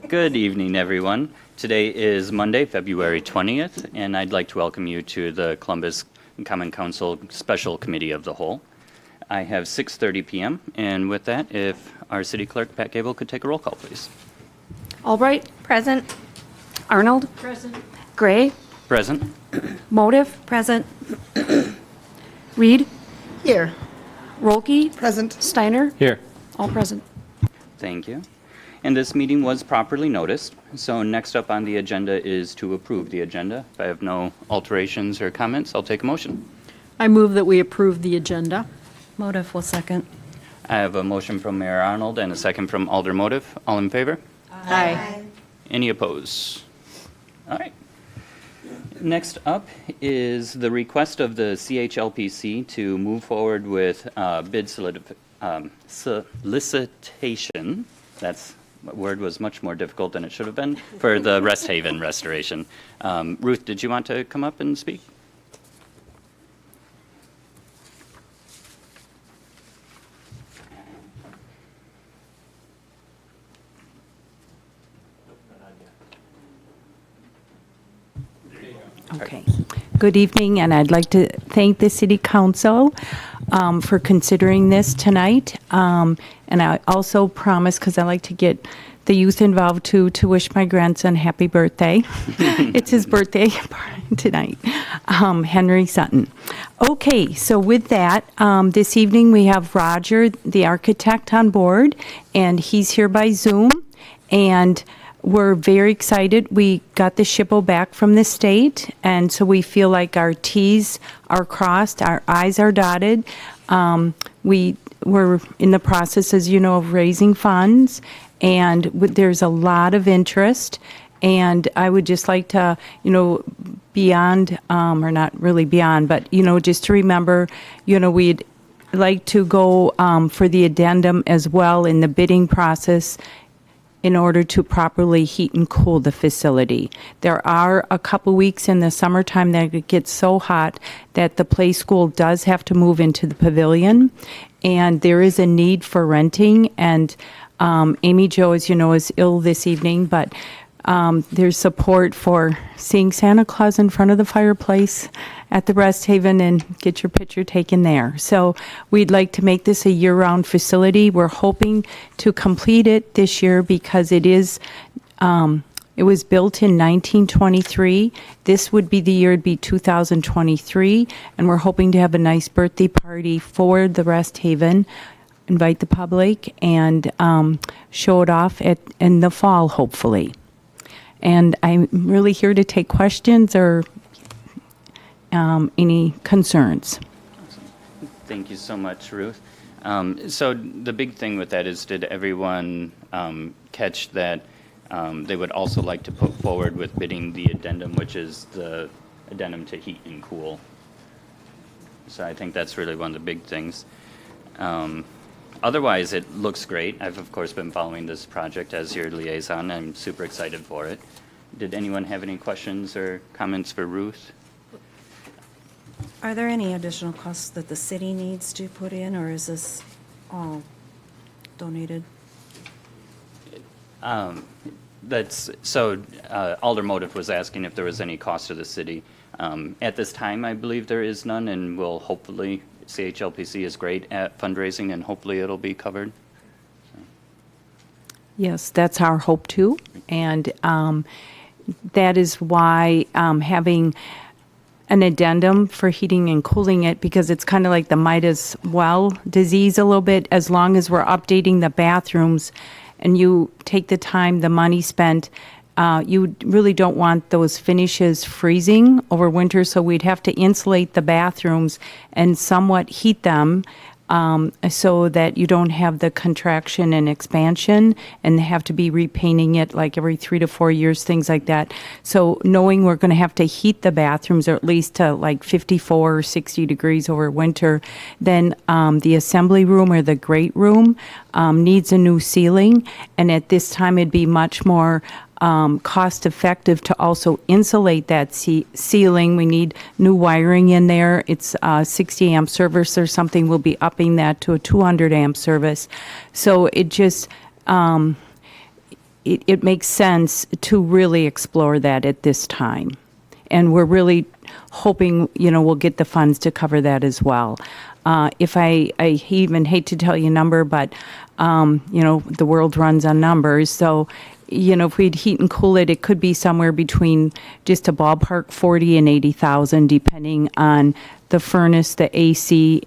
Good evening, everyone. Today is Monday, February 20th, and I'd like to welcome you to the Columbus Common Council Special Committee of the Whole. I have 6:30 p.m., and with that, if our City Clerk, Pat Gable, could take a roll call, please. Albright. Present. Arnold. Present. Gray. Present. Motive. Present. Reed. Here. Rolke. Present. Steiner. Here. All present. Thank you. And this meeting was properly noticed, so next up on the agenda is to approve the agenda. If I have no alterations or comments, I'll take a motion. I move that we approve the agenda. Motive will second. I have a motion from Mayor Arnold and a second from Alder Motive. All in favor? Aye. Any opposed? All right. Next up is the request of the CHLPC to move forward with bid solicitation. That word was much more difficult than it should have been for the Rest Haven restoration. Ruth, did you want to come up and speak? Okay. Good evening, and I'd like to thank the City Council for considering this tonight. And I also promise, because I like to get the youth involved too, to wish my grandson happy birthday. It's his birthday tonight, Henry Sutton. Okay, so with that, this evening we have Roger, the architect, on board, and he's here by Zoom. And we're very excited. We got the SHPO back from the state, and so we feel like our T's are crossed, our I's are dotted. We're in the process, as you know, of raising funds, and there's a lot of interest. And I would just like to, beyond, or not really beyond, but, just to remember, we'd like to go for the addendum as well in the bidding process in order to properly heat and cool the facility. There are a couple weeks in the summertime that it gets so hot that the play school does have to move into the pavilion, and there is a need for renting. And Amy Jo, as you know, is ill this evening, but there's support for seeing Santa Claus in front of the fireplace at the Rest Haven and get your picture taken there. So we'd like to make this a year-round facility. We're hoping to complete it this year because it is, it was built in 1923. This would be the year, it'd be 2023, and we're hoping to have a nice birthday party for the Rest Haven, invite the public, and show it off in the fall, hopefully. And I'm really here to take questions or any concerns. Thank you so much, Ruth. So the big thing with that is, did everyone catch that they would also like to put forward with bidding the addendum, which is the addendum to heat and cool? So I think that's really one of the big things. Otherwise, it looks great. I've, of course, been following this project as your liaison. I'm super excited for it. Did anyone have any questions or comments for Ruth? Are there any additional costs that the city needs to put in, or is this all donated? Alder Motive was asking if there was any cost to the city. At this time, I believe there is none, and will hopefully, CHLPC is great at fundraising, and hopefully it'll be covered. Yes, that's our hope too. And that is why having an addendum for heating and cooling it, because it's kind of like the Midas well disease a little bit, as long as we're updating the bathrooms and you take the time, the money spent, you really don't want those finishes freezing over winter, so we'd have to insulate the bathrooms and somewhat heat them so that you don't have the contraction and expansion and have to be repainting it like every 3 to 4 years, things like that. So knowing we're going to have to heat the bathrooms, or at least to like 54 or 60 degrees over winter, then the assembly room or the great room needs a new ceiling. And at this time, it'd be much more cost effective to also insulate that ceiling. We need new wiring in there. It's 60 amp service or something. We'll be upping that to a 200 amp service. So it just, it makes sense to really explore that at this time. And we're really hoping, we'll get the funds to cover that as well. If I even hate to tell you a number, but, the world runs on numbers. So, if we'd heat and cool it, it could be somewhere between just a ballpark 40 and 80,000, depending on the furnace, the AC,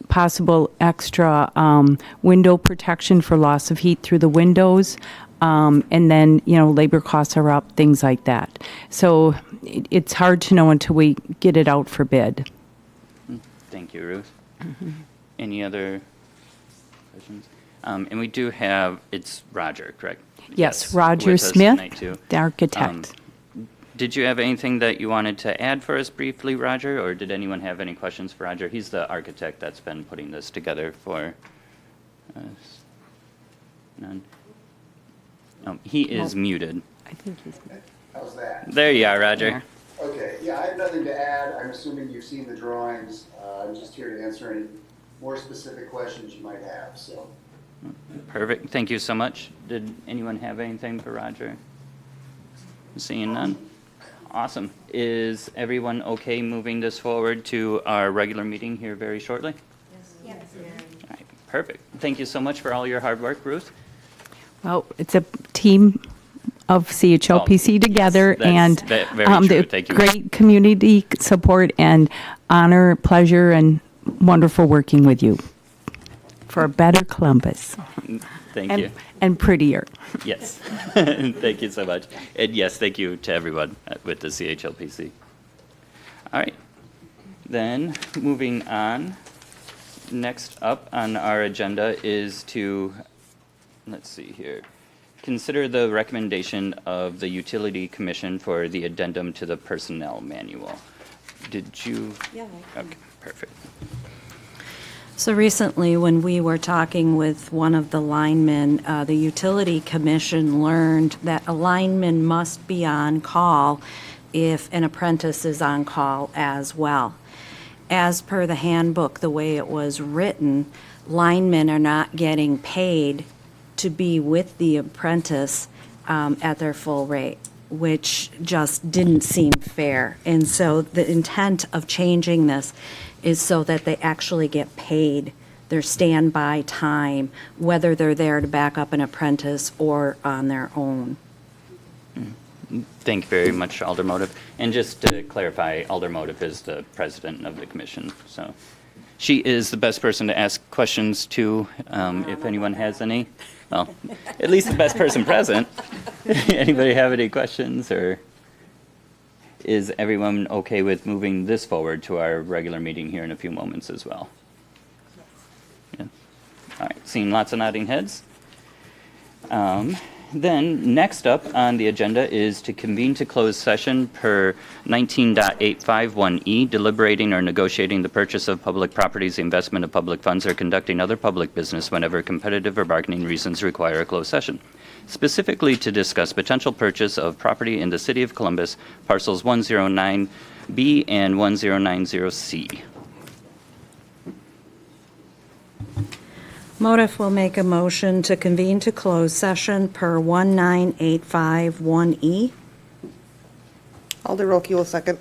possible extra window protection for loss of heat through the windows. And then, labor costs are up, things like that. So it's hard to know until we get it out for bid. Thank you, Ruth. Any other questions? And we do have, it's Roger, correct? Yes, Roger with us Smith, tonight, too. the architect. Did you have anything that you wanted to add for us briefly, Roger, or did anyone have any questions for Roger? He's the architect that's been putting this together for us. None? He is muted. I think he's. How's that? There you are, Roger. Okay, yeah, I have nothing to add. I'm assuming you've seen the drawings. I'm just here to answer any more specific questions you might have, so. Perfect. Thank you so much. Did anyone have anything for Roger? Seeing none? Awesome. Is everyone okay moving this forward to our regular meeting here very shortly? Yes. All right, perfect. Thank you so much for all your hard work, Ruth. Well, it's a team of CHLPC together, yes, and very true. the Thank you. great community support and honor, pleasure, and wonderful working with you for a better Columbus. Thank you. And prettier. Yes. Thank you so much. And yes, thank you to everyone with the CHLPC. All right. Then, moving on, next up on our agenda is to, let's see here, consider the recommendation of the Utility Commission for the addendum to the personnel manual. Did you? Yeah. Okay, perfect. So recently, when we were talking with one of the linemen, the Utility Commission learned that a lineman must be on call if an apprentice is on call as well. As per the handbook, the way it was written, linemen are not getting paid to be with the apprentice at their full rate, which just didn't seem fair. And so the intent of changing this is so that they actually get paid their standby time, whether they're there to back up an apprentice or on their own. Thank you very much, Alder Motive. And just to clarify, Alder Motive is the president of the commission, so she is the best person to ask questions to if anyone has any. Well, at least the best person present. Anybody have any questions, or is everyone okay with moving this forward to our regular meeting here in a few moments as well? Yeah. All right, seeing lots of nodding heads. Then, next up on the agenda is to convene to close session per 19.851E, deliberating or negotiating the purchase of public properties, the investment of public funds, or conducting other public business whenever competitive or bargaining reasons require a closed session. Specifically to discuss potential purchase of property in the City of Columbus, parcels 109B and 1090C. Motive will make a motion to convene to close session per 19851E. Alder Rolke will second.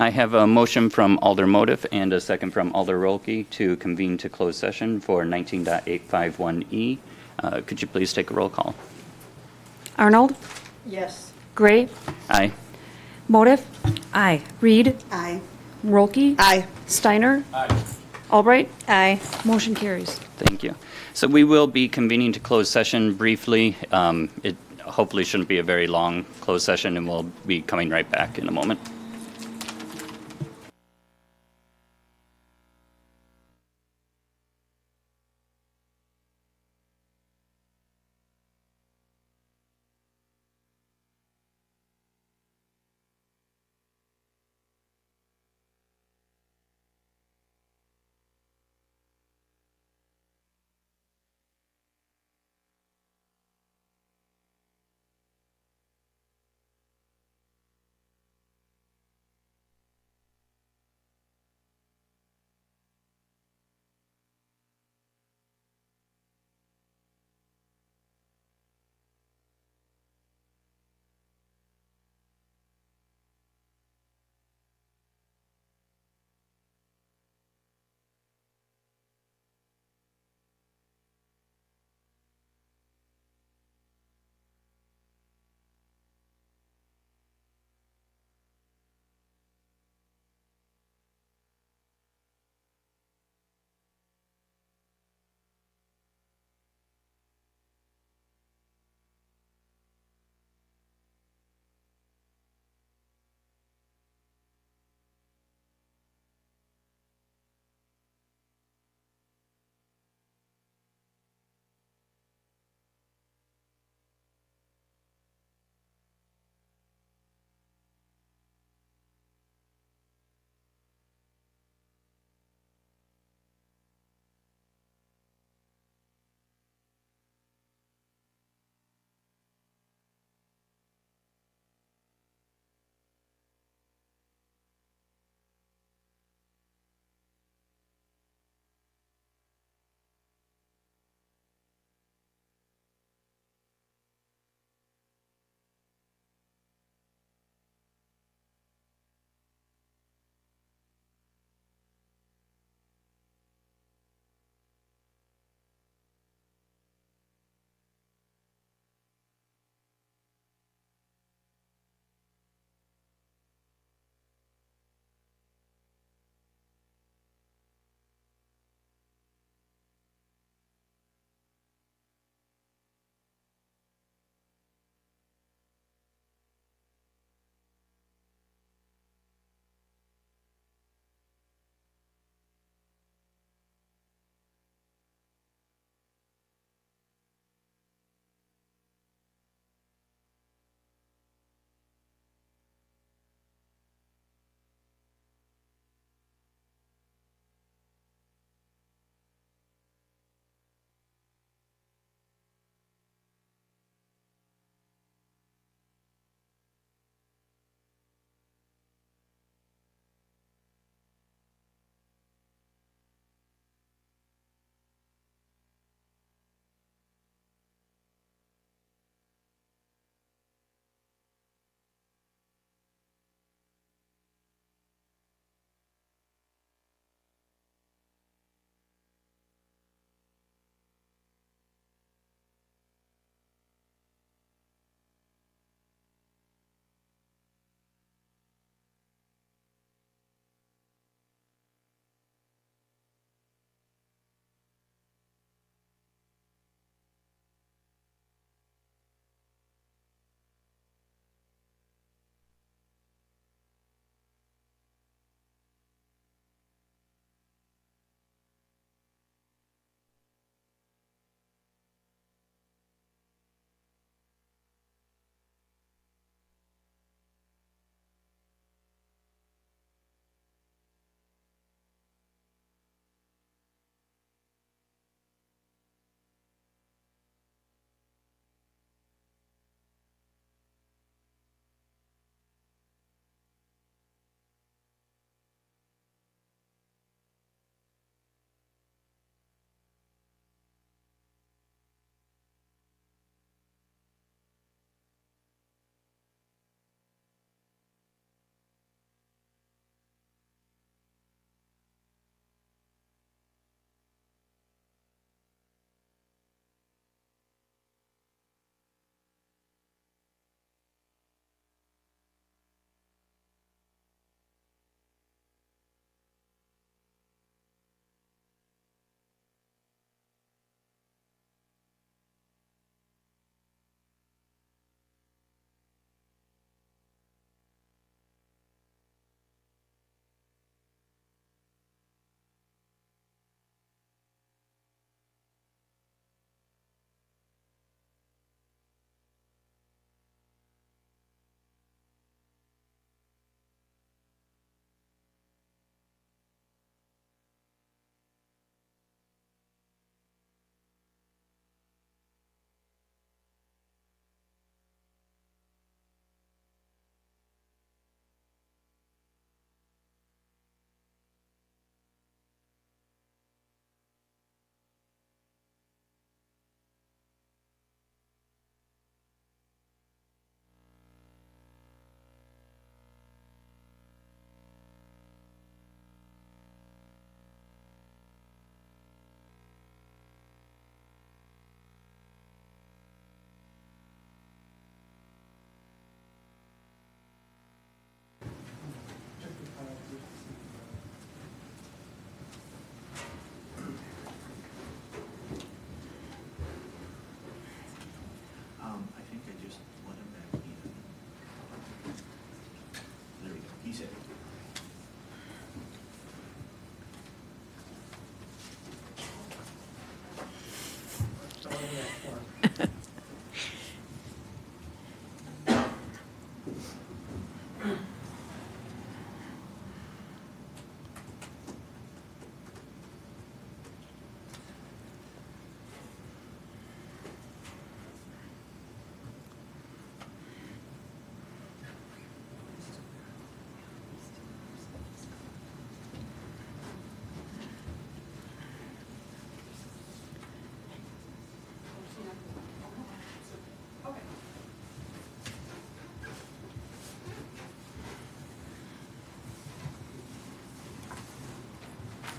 I have a motion from Alder Motive and a second from Alder Rolke to convene to close session for 19.851E. Could you please take a roll call? Arnold? Yes. Gray? Aye. Motive? Aye. Reed? Aye. Rolke? Aye. Steiner? Albright? Aye. Motion carries. Thank you. So we will be convening to close session briefly. It hopefully shouldn't be a very long closed session, and we'll be coming right back in a moment.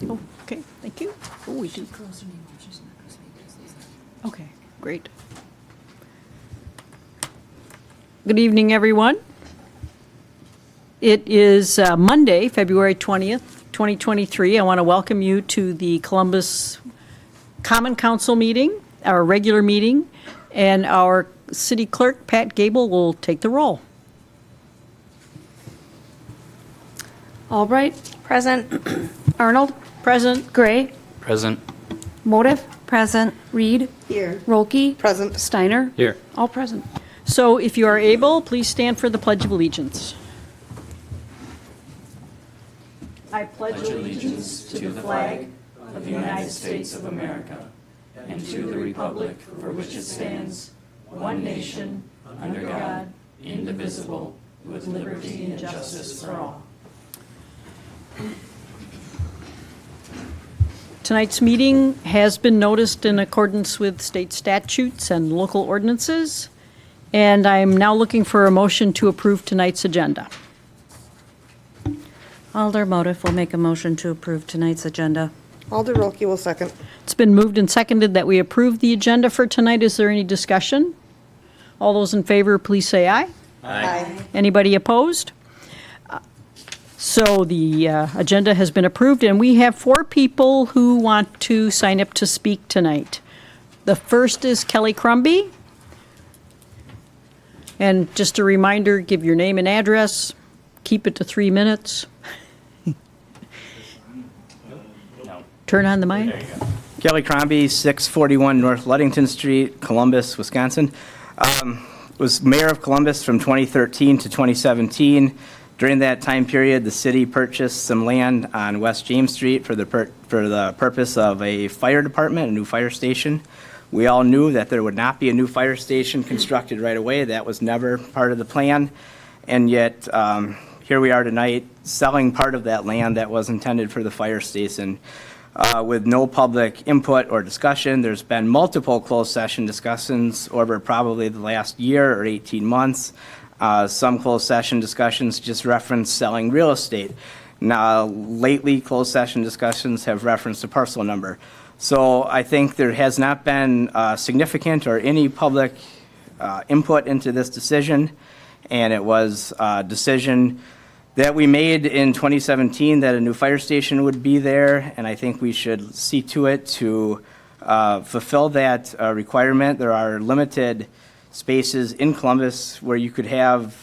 Oh, okay, thank you. Oh, we do. Okay, great. Good evening, everyone. It is Monday, February 20th, 2023. I want to welcome you to the Columbus Common Council meeting, our regular meeting, and our city clerk, Pat Gable, will take the roll. Albright, Present. Arnold, Present. Gray, Present. Motive, Present. Reed, Here. Rolke, Present. Steiner. Here. All present. So if you are able, please stand for the Pledge of Allegiance. I pledge allegiance to the flag of the United States of America and to the republic for which it stands, one nation, under God, indivisible, with liberty and justice for all. Tonight's meeting has been noticed in accordance with state statutes and local ordinances, and I'm now looking for a motion to approve tonight's agenda. Alder Motive will make a motion to approve tonight's agenda. Alder Rolke will second. It's been moved and seconded that we approve the agenda for tonight. Is there any discussion? All those in favor, please say aye. Aye. Anybody opposed? So the agenda has been approved, and we have 4 people who want to sign up to speak tonight. The first is Kelly Crumby. And just a reminder, give your name and address. Keep it to 3 minutes. Turn on the mic. Kelly Crombie, 641 North Ludington Street, Columbus, Wisconsin. Was mayor of Columbus from 2013 to 2017. During that time period, the city purchased some land on West James Street for the purpose of a fire department, a new fire station. We all knew that there would not be a new fire station constructed right away. That was never part of the plan. And yet, here we are tonight, selling part of that land that was intended for the fire station. With no public input or discussion. There's been multiple closed session discussions over probably the last year or 18 months. Some closed session discussions just reference selling real estate. Now, lately, closed session discussions have referenced a parcel number. So I think there has not been significant or any public input into this decision, and it was a decision that we made in 2017 that a new fire station would be there, and I think we should see to it to fulfill that requirement. There are limited spaces in Columbus where you could have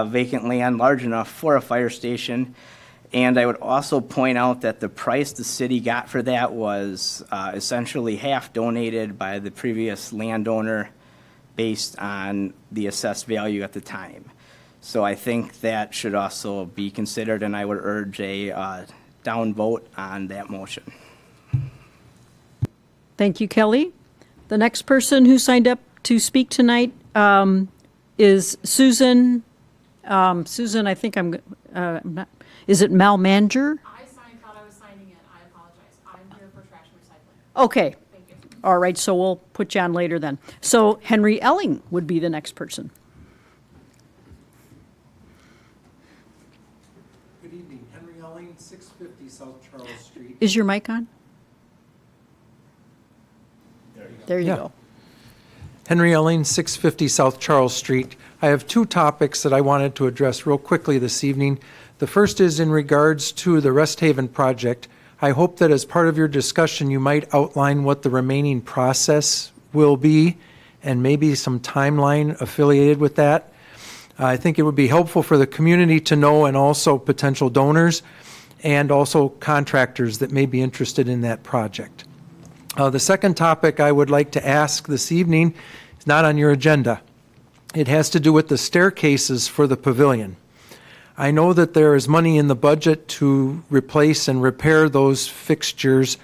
vacant land large enough for a fire station. And I would also point out that the price the city got for that was essentially half donated by the previous landowner based on the assessed value at the time. So I think that should also be considered, and I would urge a down vote on that motion. Thank you, Kelly. The next person who signed up to speak tonight is Susan. Susan, I think I'm not, is it Malmanger? Thought I was signing in. I apologize. I'm here for trash and recycling. Okay. Thank you. All right, so we'll put you on later then. So Henry Elling would be the next person. Good evening, Henry Elling, 650 South Charles Street. Is your mic on? There you Yeah. go. Henry Elling, 650 South Charles Street. I have 2 topics that I wanted to address real quickly this evening. The first is in regards to the Rest Haven project. I hope that as part of your discussion, you might outline what the remaining process will be and maybe some timeline affiliated with that. I think it would be helpful for the community to know, and also potential donors and also contractors that may be interested in that project. The second topic I would like to ask this evening is not on your agenda. It has to do with the staircases for the pavilion. I know that there is money in the budget to replace and repair those fixtures,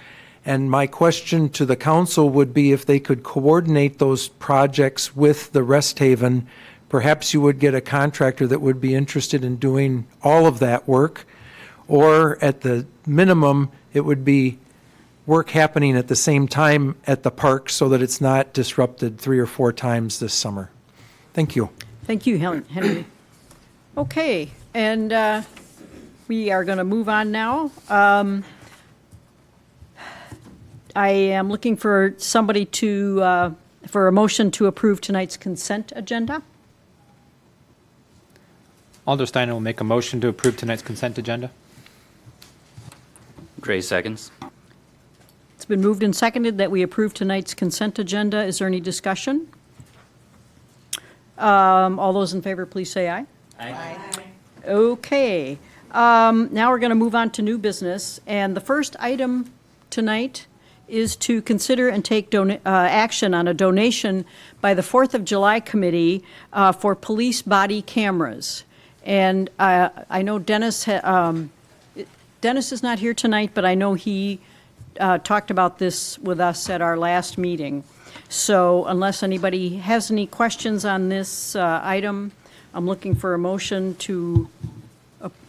and my question to the council would be if they could coordinate those projects with the Rest Haven. Perhaps you would get a contractor that would be interested in doing all of that work, or at the minimum, it would be work happening at the same time at the park so that it's not disrupted 3 or 4 times this summer. Thank you. Thank you, Henry. Okay, and we are going to move on now. I am looking for somebody to, for a motion to approve tonight's consent agenda. Alder Steiner will make a motion to approve tonight's consent agenda. Gray seconds. It's been moved and seconded that we approve tonight's consent agenda. Is there any discussion? All those in favor, please say aye. Aye. Okay. Now we're going to move on to new business. And the first item tonight is to consider and take action on a donation by the 4th of July Committee for police body cameras. And I know Dennis is not here tonight, but I know he talked about this with us at our last meeting. So unless anybody has any questions on this item, I'm looking for a motion to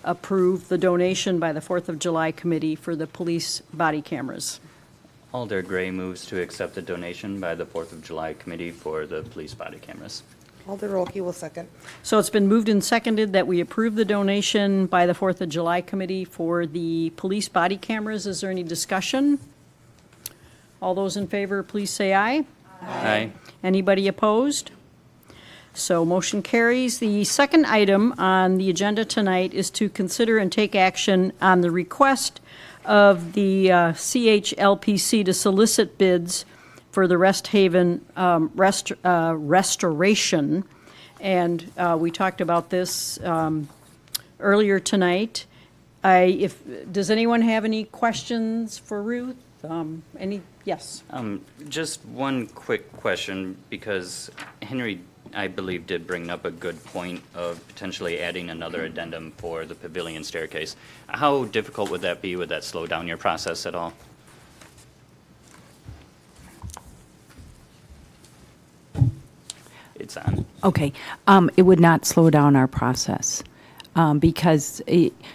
approve the donation by the 4th of July Committee for the police body cameras. Alder Gray moves to accept the donation by the 4th of July Committee for the police body cameras. Alder Rolke will second. So it's been moved and seconded that we approve the donation by the 4th of July Committee for the police body cameras. Is there any discussion? All those in favor, please say aye. Aye. Anybody opposed? So motion carries. The second item on the agenda tonight is to consider and take action on the request of the CHLPC to solicit bids for the Rest Haven restoration. And we talked about this earlier tonight. Does anyone have any questions for Ruth? Yes. Just one quick question, because Henry, I believe, did bring up a good point of potentially adding another addendum for the pavilion staircase. How difficult would that be? Would that slow down your process at all? It's on. Okay. It would not slow down our process because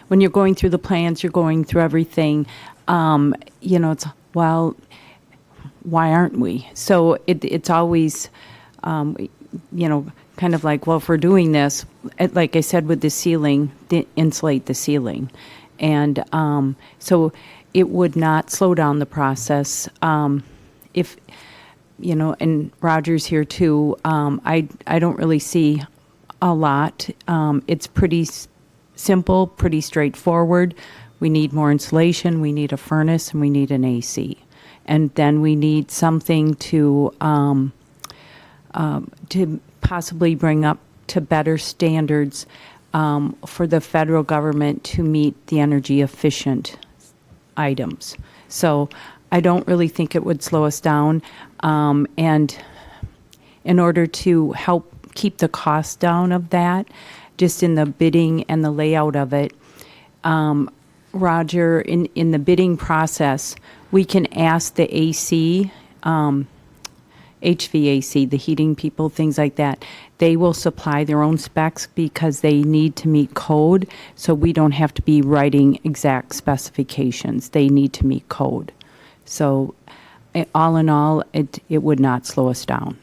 when you're going through the plans, you're going through everything. It's, well, why aren't we? So it's always, kind of like, well, if we're doing this, like I said with the ceiling, insulate the ceiling. And so it would not slow down the process. If, and Roger's here too, I don't really see a lot. It's pretty simple, pretty straightforward. We need more insulation, we need a furnace, and we need an AC. And then we need something to possibly bring up to better standards for the federal government to meet the energy efficient items. So I don't really think it would slow us down. And in order to help keep the cost down of that, just in the bidding and the layout of it, Roger, in the bidding process, we can ask the AC, HVAC, the heating people, things like that. They will supply their own specs because they need to meet code, so we don't have to be writing exact specifications. They need to meet code. So all in all, it would not slow us down.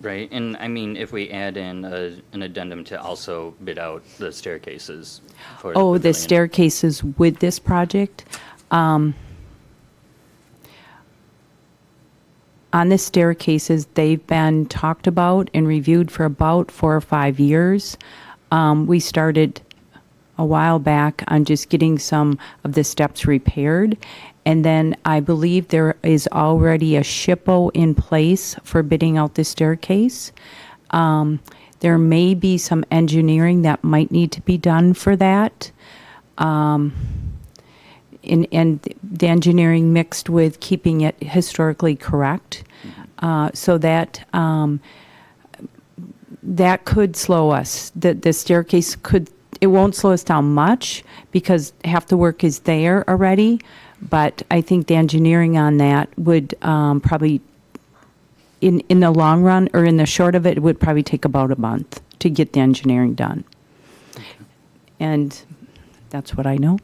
Right, and I mean, if we add in an addendum to also bid out the staircases for the The pavilion. staircases with this project? On the staircases, they've been talked about and reviewed for about 4 or 5 years. We started a while back on just getting some of the steps repaired. And then I believe there is already a SHPO in place for bidding out the staircase. There may be some engineering that might need to be done for that. and the engineering mixed with keeping it historically correct. So that that could slow us. The staircase could, it won't slow us down much because half the work is there already. But I think the engineering on that would probably, in the long run or in the short of it, it would probably take about a month to get the engineering done. And that's what I know.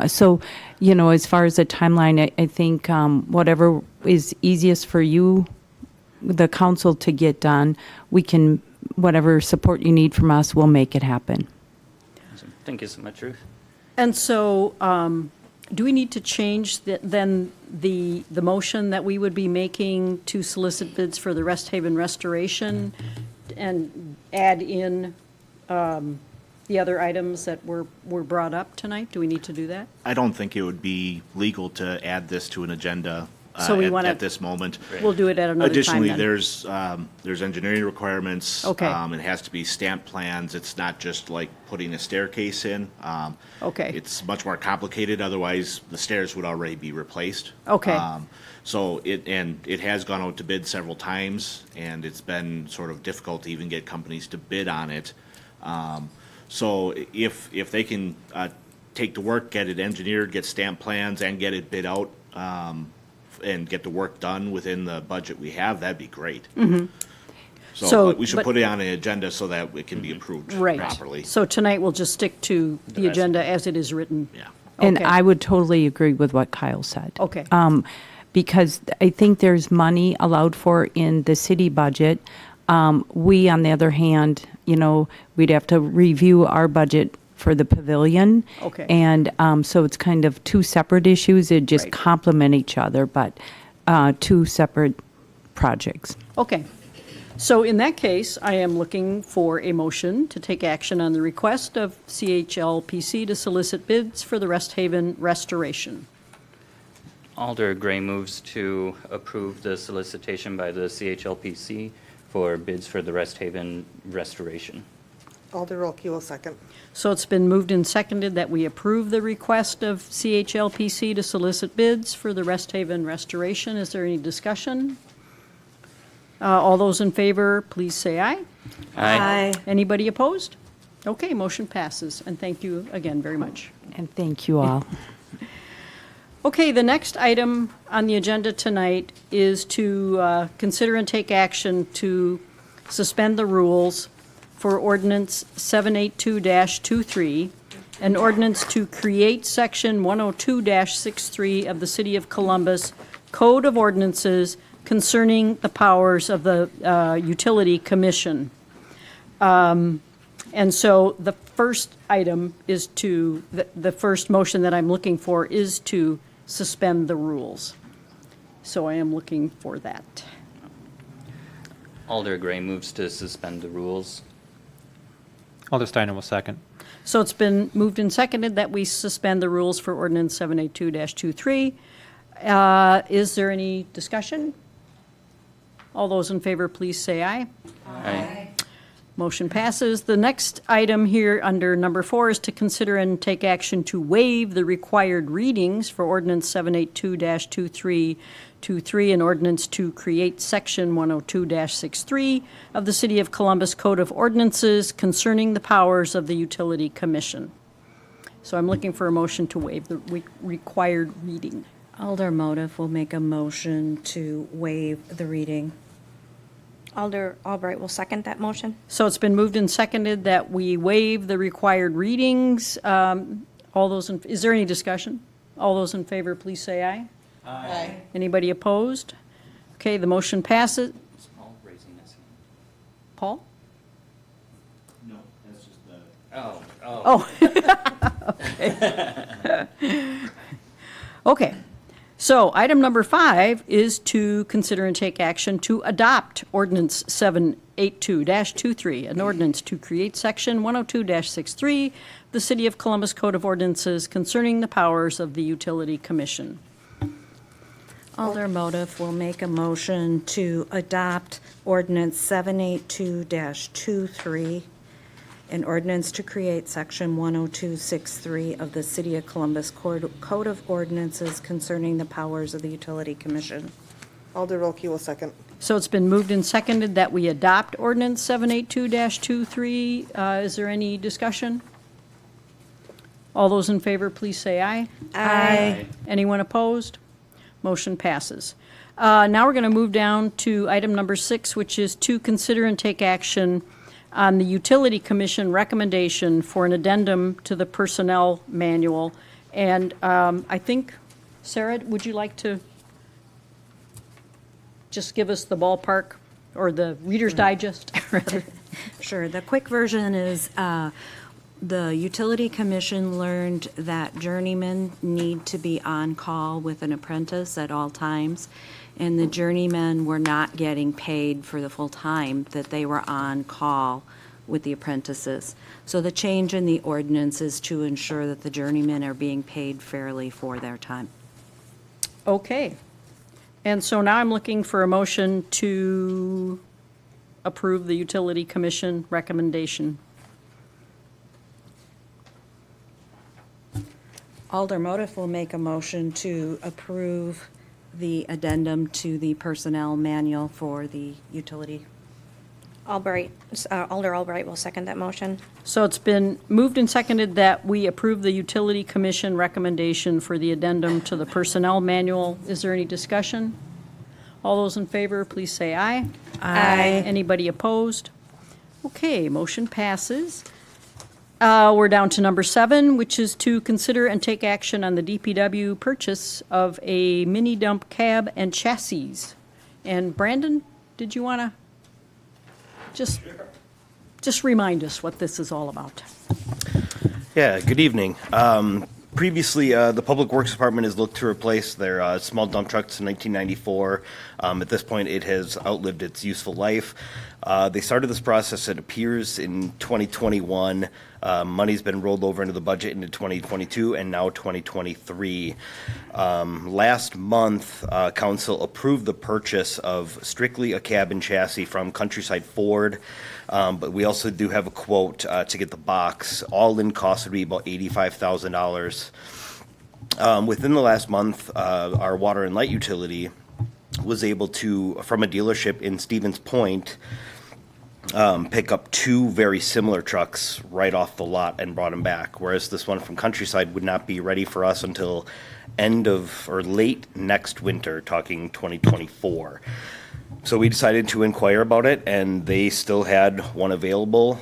So, you know, as far as the timeline, I think whatever is easiest for you, the council, to get done, we can, whatever support you need from us, we'll make it happen. Awesome. Thank you so much, Ruth. And so, do we need to change then the motion that we would be making to solicit bids for the Rest Haven restoration and add in the other items that were brought up tonight? Do we need to do that? I don't think it would be legal to add this to an agenda So we wanna- at this moment. We'll do it at another time Additionally, then. there's engineering requirements. Okay. It has to be stamped plans. It's not just like putting a staircase in. Okay. It's much more complicated, otherwise the stairs would already be replaced. Okay. So it has gone out to bid several times, and it's been sort of difficult to even get companies to bid on it. So if they can take the work, get it engineered, get stamp plans, and get it bid out, and get the work done within the budget we have, that'd be great. So, but we should but- put it on an agenda so that it can be approved Right. properly. So tonight we'll just stick to the rest. agenda as it is written. Yeah. And Okay. I would totally agree with what Kyle said. Okay. Because I think there's money allowed for in the city budget. We, on the other hand, you know, we'd have to review our budget for the pavilion. Okay. And so it's kind of two separate issues. It just Right. complement each other, but two separate projects. Okay. So in that case, I am looking for a motion to take action on the request of CHLPC to solicit bids for the Rest Haven restoration. Alder Gray moves to approve the solicitation by the CHLPC for bids for the Rest Haven restoration. Alder Rolke will second. So it's been moved and seconded that we approve the request of CHLPC to solicit bids for the Rest Haven restoration. Is there any discussion? All those in favor, please say aye. Aye. Anybody opposed? Okay, motion passes, and thank you again very much. And thank you all. Okay, the next item on the agenda tonight is to consider and take action to suspend the rules for ordinance 782-23, an ordinance to create section 102-63 of the City of Columbus Code of Ordinances concerning the powers of the Utility Commission. And so the first item is to, the first motion that I'm looking for is to suspend the rules. So I am looking for that. Alder Gray moves to suspend the rules. Alder Steiner will second. So it's been moved and seconded that we suspend the rules for ordinance 782-23. Is there any discussion? All those in favor, please say aye. Aye. Motion passes. The next item here under number 4 is to consider and take action to waive the required readings for ordinance 782-2323, an ordinance to create section 102-63 of the City of Columbus Code of Ordinances concerning the powers of the Utility Commission. So I'm looking for a motion to waive the required reading. Alder Motive will make a motion to waive the reading. Alder Albright will second that motion. So it's been moved and seconded that we waive the required readings. All those, is there any discussion? All those in favor, please say aye. Aye. Anybody opposed? Okay, the motion passes. Is Paul raising his hand? Paul? No, that's just the. Oh. Okay. So item number 5 is to consider and take action to adopt ordinance 782-23, an ordinance to create section 102-63, the City of Columbus Code of Ordinances concerning the powers of the Utility Commission. Alder Motive will make a motion to adopt ordinance 782-23, An ordinance to create Section 10263 of the City of Columbus Code of Ordinances concerning the powers of the Utility Commission. Alder Rolke will second. So it's been moved and seconded that we adopt ordinance 782-23. Is there any discussion? All those in favor, please say aye. Aye. Anyone opposed? Motion passes. Now we're going to move down to item number 6, which is to consider and take action on the Utility Commission recommendation for an addendum to the Personnel Manual. And I think, Sarah, would you like to just give us the ballpark, or the Reader's Digest, rather? Sure. The quick version is the Utility Commission learned that journeymen need to be on call with an apprentice at all times, and the journeymen were not getting paid for the full time that they were on call with the apprentices. So the change in the ordinance is to ensure that the journeymen are being paid fairly for their time. Okay. And so now I'm looking for a motion to approve the Utility Commission recommendation. Alder Motif will make a motion to approve the addendum to the personnel manual for the utility. Alder Albright will second that motion. So it's been moved and seconded that we approve the Utility Commission recommendation for the addendum to the Personnel Manual. Is there any discussion? All those in favor, please say aye. Aye. Anybody opposed? Okay, motion passes. We're down to number 7, which is to consider and take action on the DPW purchase of a mini dump cab and chassis. And Brandon, did you want to just remind us what this is all about? Yeah, good evening. Previously, the Public Works Department has looked to replace their small dump trucks in 1994. At this point, it has outlived its useful life. They started this process, it appears, in 2021. Money's been rolled over into the budget into 2022 and now 2023. Last month, Council approved the purchase of strictly a cab and chassis from Countryside Ford. But we also do have a quote to get the box. All-in cost would be about $85,000. Within the last month, our water and light utility was able to, from a dealership in Stevens Point, pick up 2 very similar trucks right off the lot and brought them back, whereas this one from Countryside would not be ready for us until end of or late next winter, talking 2024. So we decided to inquire about it, and they still had one available.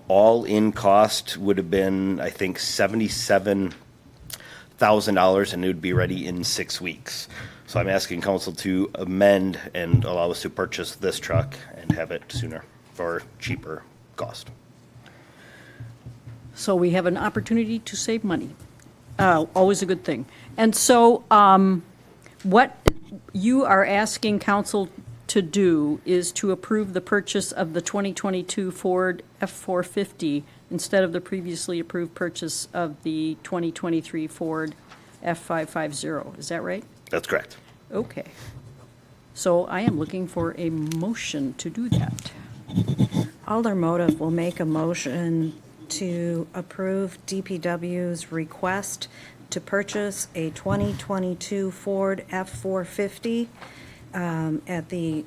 All in cost would have been, I think, $77,000, and it would be ready in 6 weeks. So I'm asking council to amend and allow us to purchase this truck and have it sooner for cheaper cost. So we have an opportunity to save money. Always a good thing. And so what you are asking council to do is to approve the purchase of the 2022 Ford F-450 instead of the previously approved purchase of the 2023 Ford F-550. Is that right? That's correct. Okay. So I am looking for a motion to do that. Alder Motif will make a motion to approve DPW's request to purchase a 2022 Ford F-450 at the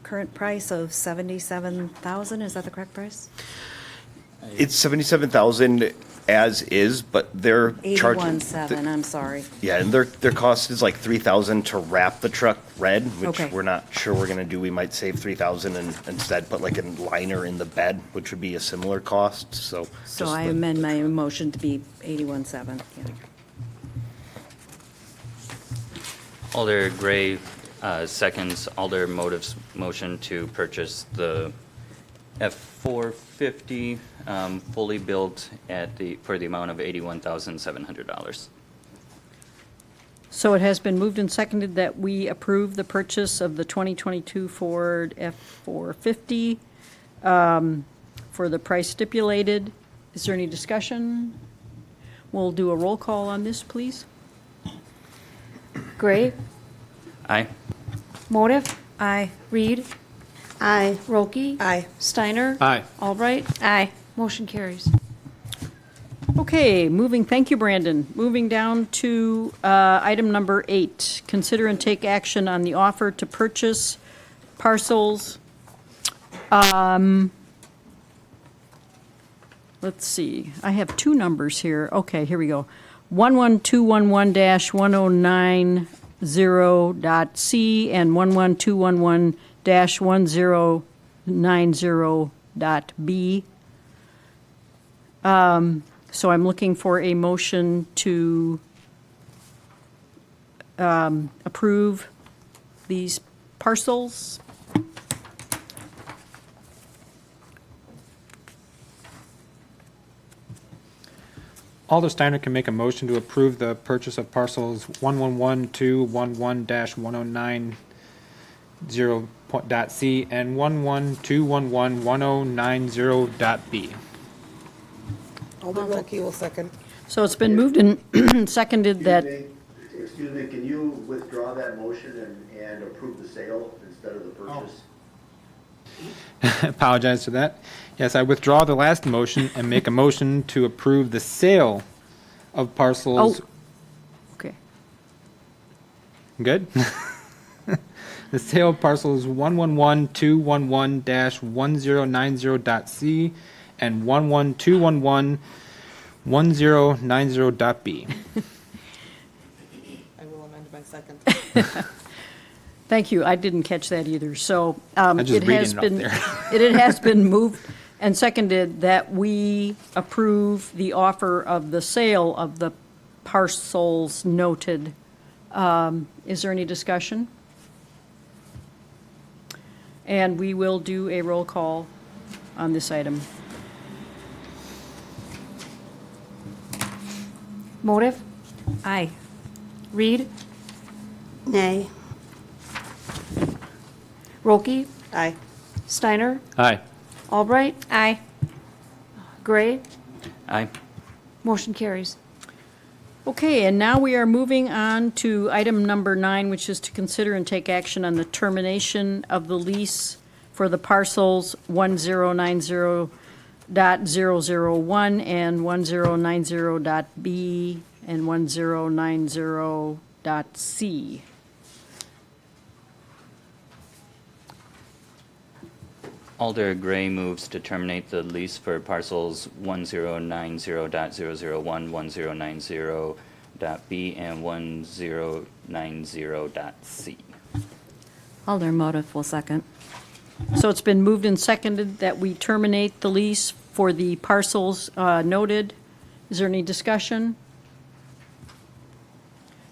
current price of $77,000. Is that the correct price? It's $77,000 as is, but they're charging. $81,700, I'm sorry. Yeah, and their cost is like $3,000 to wrap the truck red, which Okay. we're not sure we're gonna do. We might save $3,000 and instead put like a liner in the bed, which would be a similar cost. So. So just I the- amend my motion to be $81,700. Yeah. Alder Gray seconds Alder Motive's motion to purchase the F-450 fully built for the amount of $81,700. So it has been moved and seconded that we approve the purchase of the 2022 Ford F-450 for the price stipulated. Is there any discussion? We'll do a roll call on this, please. Gray? Aye. Motive? Aye. Reed? Aye. Rolke? Aye. Steiner? Aye. Albright? Aye. Motion carries. Okay, thank you, Brandon. Moving down to item number 8. Consider and take action on the offer to purchase parcels. Let's see, I have two numbers here. Okay, here we go. 11211-1090.C and 11211-1090.B. So I'm looking for a motion to approve these parcels. Alder Steiner can make a motion to approve the purchase of parcels 111-211-1090.C and 11211-1090.B. Alder Wilkie will second. So it's been moved and seconded that, Excuse me, can you withdraw that motion and approve the sale instead of the purchase? Apologize for that. Yes, I withdraw the last motion and make a motion to approve the sale of parcels. oh, okay. Good? The sale of parcels 111-211-1090.C and 11211-1090.B. I will amend my second. Thank you. I didn't catch that either. So just it has reading it up been, it has been moved and seconded that we approve the offer of the sale of the parcels noted. Is there any discussion? And we will do a roll call on this item. Motive? Aye. Reed? Nay. Rolke? Aye. Steiner? Aye. Albright? Aye. Gray? Aye. Motion carries. Okay, and now we are moving on to item number 9, which is to consider and take action on the termination of the lease for the parcels 1090.001 and 1090.B and 1090.C. Alder Gray moves to terminate the lease for parcels 1090.001, 1090.B, and 1090.C. Alder Motive will second. So it's been moved and seconded that we terminate the lease for the parcels noted. Is there any discussion?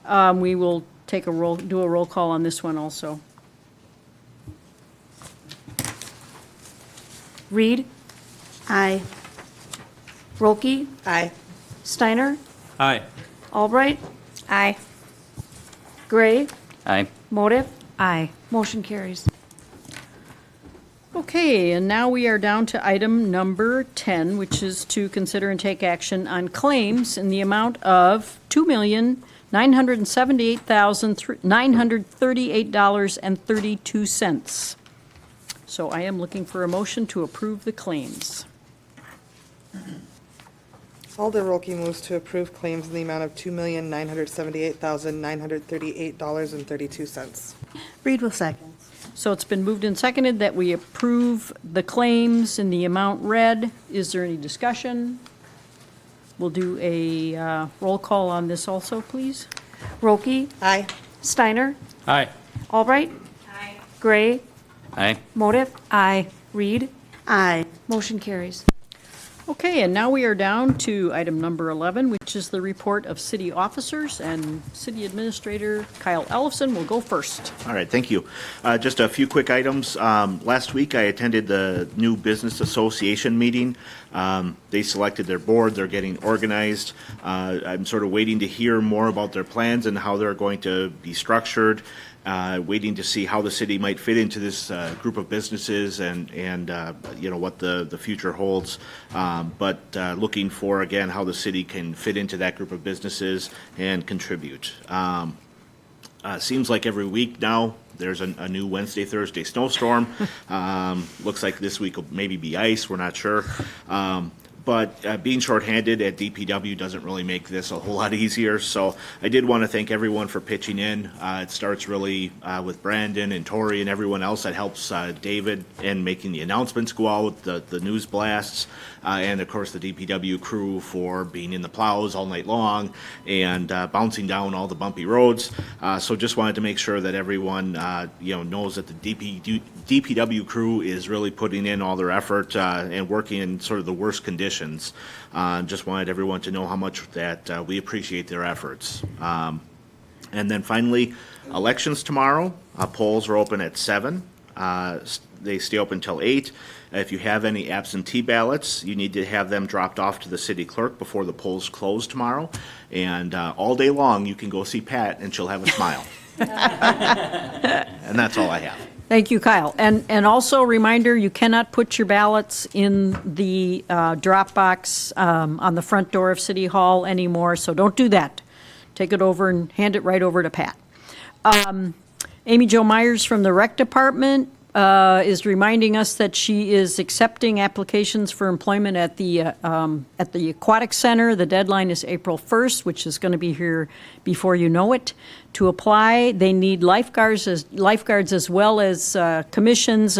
We will do a roll call on this one also. Reed? Aye. Rolke? Aye. Steiner? Aye. Albright? Aye. Gray? Aye. Motive? Aye. Motion carries. Okay, and now we are down to item number 10, which is to consider and take action on claims in the amount of $2,978,938.32. So I am looking for a motion to approve the claims. Alder Wilkie moves to approve claims in the amount of $2,978,938.32. Reed will second. So it's been moved and seconded that we approve the claims in the amount read. Is there any discussion? We'll do a roll call on this also, please. Rolke? Aye. Steiner? Aye. Albright? Aye. Gray? Aye. Motive? Aye. Reed? Aye. Motion carries. Okay, and now we are down to item number 11, which is the report of city officers, and City Administrator Kyle Ellefson will go first. All right, thank you. Just a few quick items. Last week, I attended the new business association meeting. They selected their board. They're getting organized. I'm sort of waiting to hear more about their plans and how they're going to be structured. Waiting to see how the city might fit into this group of businesses and you know, what the future holds. But looking for, again, how the city can fit into that group of businesses and contribute. Seems like every week now, there's a new Wednesday, Thursday snowstorm. Looks like this week will maybe be ice, we're not sure. But being shorthanded at DPW doesn't really make this a whole lot easier. So I did want to thank everyone for pitching in. It starts really with Brandon and Tori and everyone else that helps David in making the announcements go out, the news blasts, and of course the DPW crew for being in the plows all night long and bouncing down all the bumpy roads. So just wanted to make sure that everyone knows that the DPW crew is really putting in all their effort and working in sort of the worst conditions. Just wanted everyone to know how much that we appreciate their efforts. And then finally, elections tomorrow. Polls are open at 7. They stay open until 8. If you have any absentee ballots, you need to have them dropped off to the city clerk before the polls close tomorrow. And all day long, you can go see Pat, and she'll have a smile. And that's all I have. Thank you, Kyle. And also, reminder, you cannot put your ballots in the drop box on the front door of City Hall anymore, so don't do that. Take it over and hand it right over to Pat. Amy Jo Myers from the Rec Department is reminding us that she is accepting applications for employment at the Aquatic Center. The deadline is April 1st, which is going to be here before you know it. To apply, they need lifeguards as well as concessions,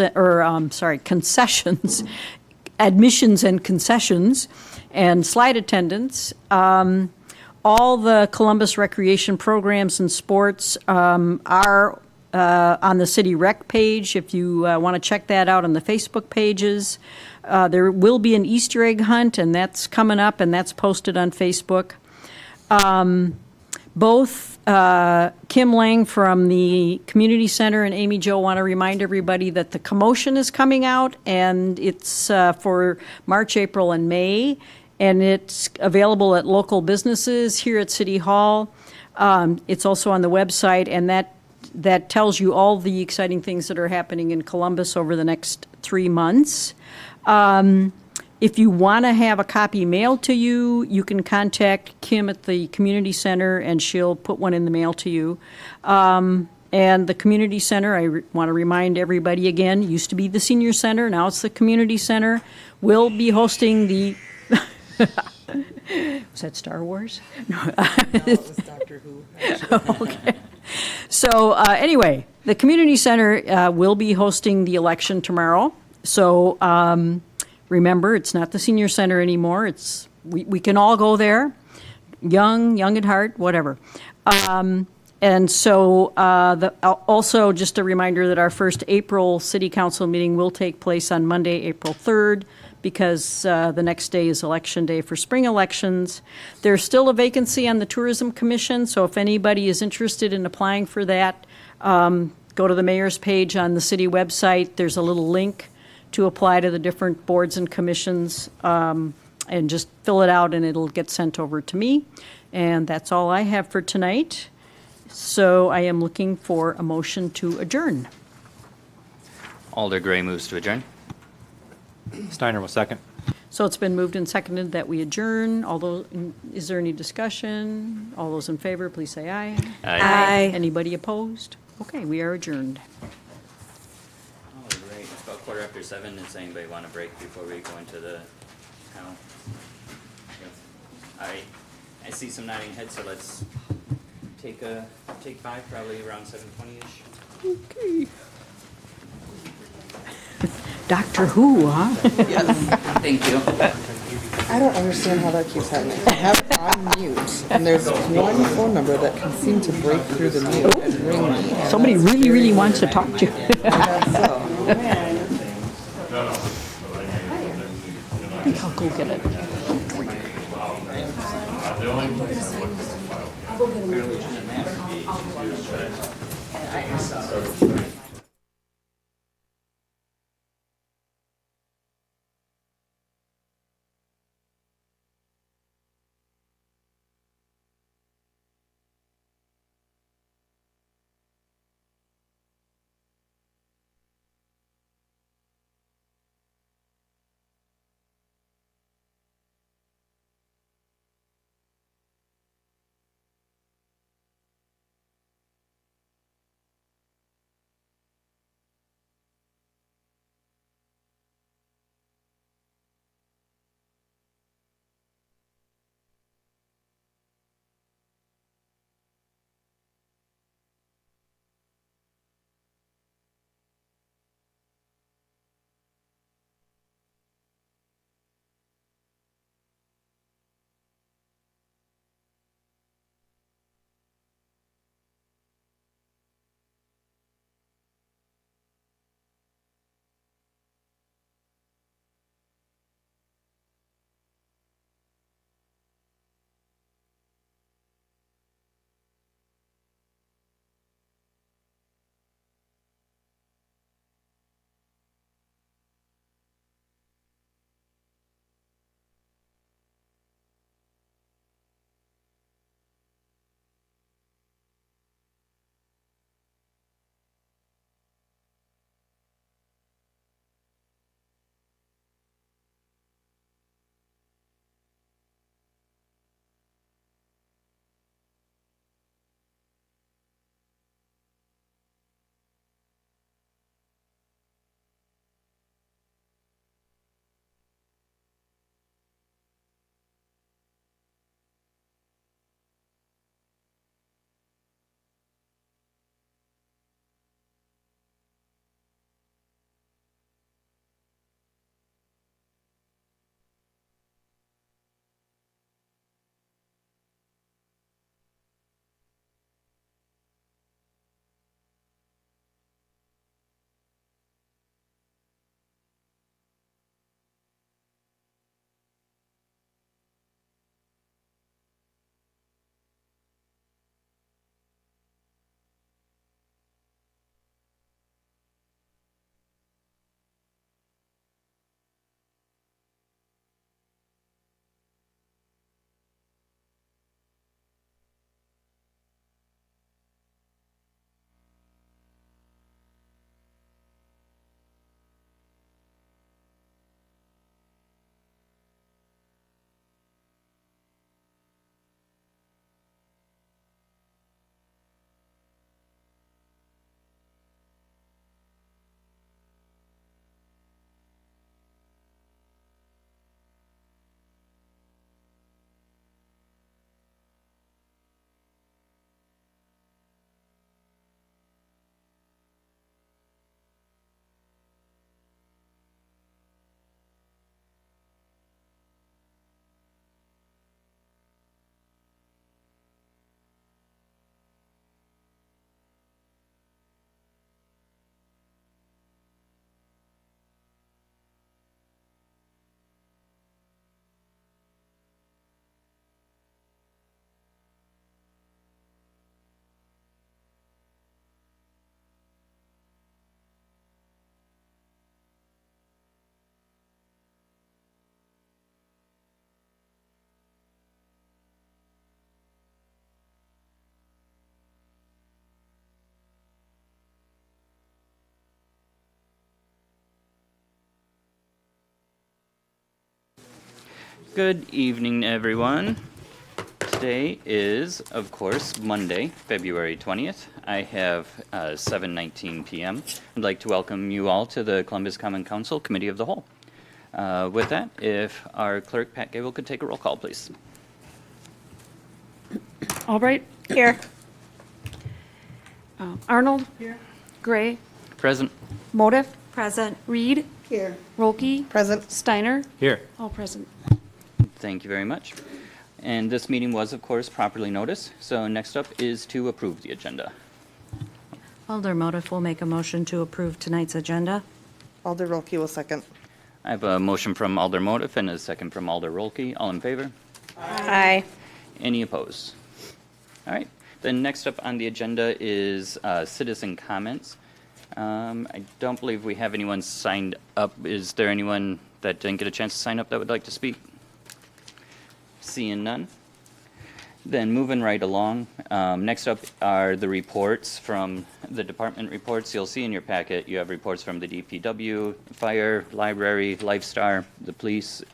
admissions and concessions, and slide attendants. All the Columbus recreation programs and sports are on the city rec page. If you want to check that out on the Facebook pages. There will be an Easter egg hunt, and that's coming up, and that's posted on Facebook. Both Kim Lang from the Community Center and Amy Jo want to remind everybody that the commotion is coming out, and it's for March, April, and May, and it's available at local businesses here at City Hall. It's also on the website, and that tells you all the exciting things that are happening in Columbus over the next 3 months. If you want to have a copy mailed to you, you can contact Kim at the Community Center, and she'll put one in the mail to you. And the Community Center, I want to remind everybody again, used to be the Senior Center, now it's the Community Center. We'll be hosting the... Was that Star Wars? No, it was Doctor Who. Okay. So anyway, the Community Center will be hosting the election tomorrow. So remember, it's not the Senior Center anymore. We can all go there, young at heart, whatever. And so also just a reminder that our first April City Council meeting will take place on Monday, April 3rd, because the next day is Election Day for spring elections. There's still a vacancy on the Tourism Commission, so if anybody is interested in applying for that, go to the mayor's page on the city website. There's a little link to apply to the different boards and commissions, and just fill it out and it'll get sent over to me. And that's all I have for tonight. So I am looking for a motion to adjourn. Alder Gray moves to adjourn. Steiner will second. So it's been moved and seconded that we adjourn. Is there any discussion? All those in favor, please say aye. Aye. Anybody opposed? Okay, we are adjourned. All right, it's about 7:15. Does anybody want to break before we go into the panel? All right, I see some nodding heads, so let's take 5, probably around 7:20-ish. Okay. Doctor Who, huh? Yes. Thank you. I don't understand how that keeps happening. I have it on mute, and there's one phone number that can seem to break through the mute and ring me. and Somebody that's really, very really wants to talk to you. I guess so. I think I'll go get it. Good evening, everyone. Today is, of course, Monday, February 20th. I have 7:19 p.m. I'd like to welcome you all to the Columbus Common Council Committee of the Whole. With that, if our clerk, Pat Gable, could take a roll call, please. Albright? Here. Arnold? Here. Gray? Present. Motive? Present. Reed? Here. Rolke? Present. Steiner? Here. All present. Thank you very much. And this meeting was, of course, properly noticed. So next up is to approve the agenda. Alder Motif will make a motion to approve tonight's agenda. Alder Rolke will second. I have a motion from Alder Motif and a second from Alder Rolke. All in favor? Aye. Any opposed? All right. Then next up on the agenda is citizen comments. I don't believe we have anyone signed up. Is there anyone that didn't get a chance to sign up that would like to speak? Seeing none. Then moving right along, next up are the reports from the department reports. You'll see in your packet, you have reports from the DPW, fire, library, Lifestar, the police,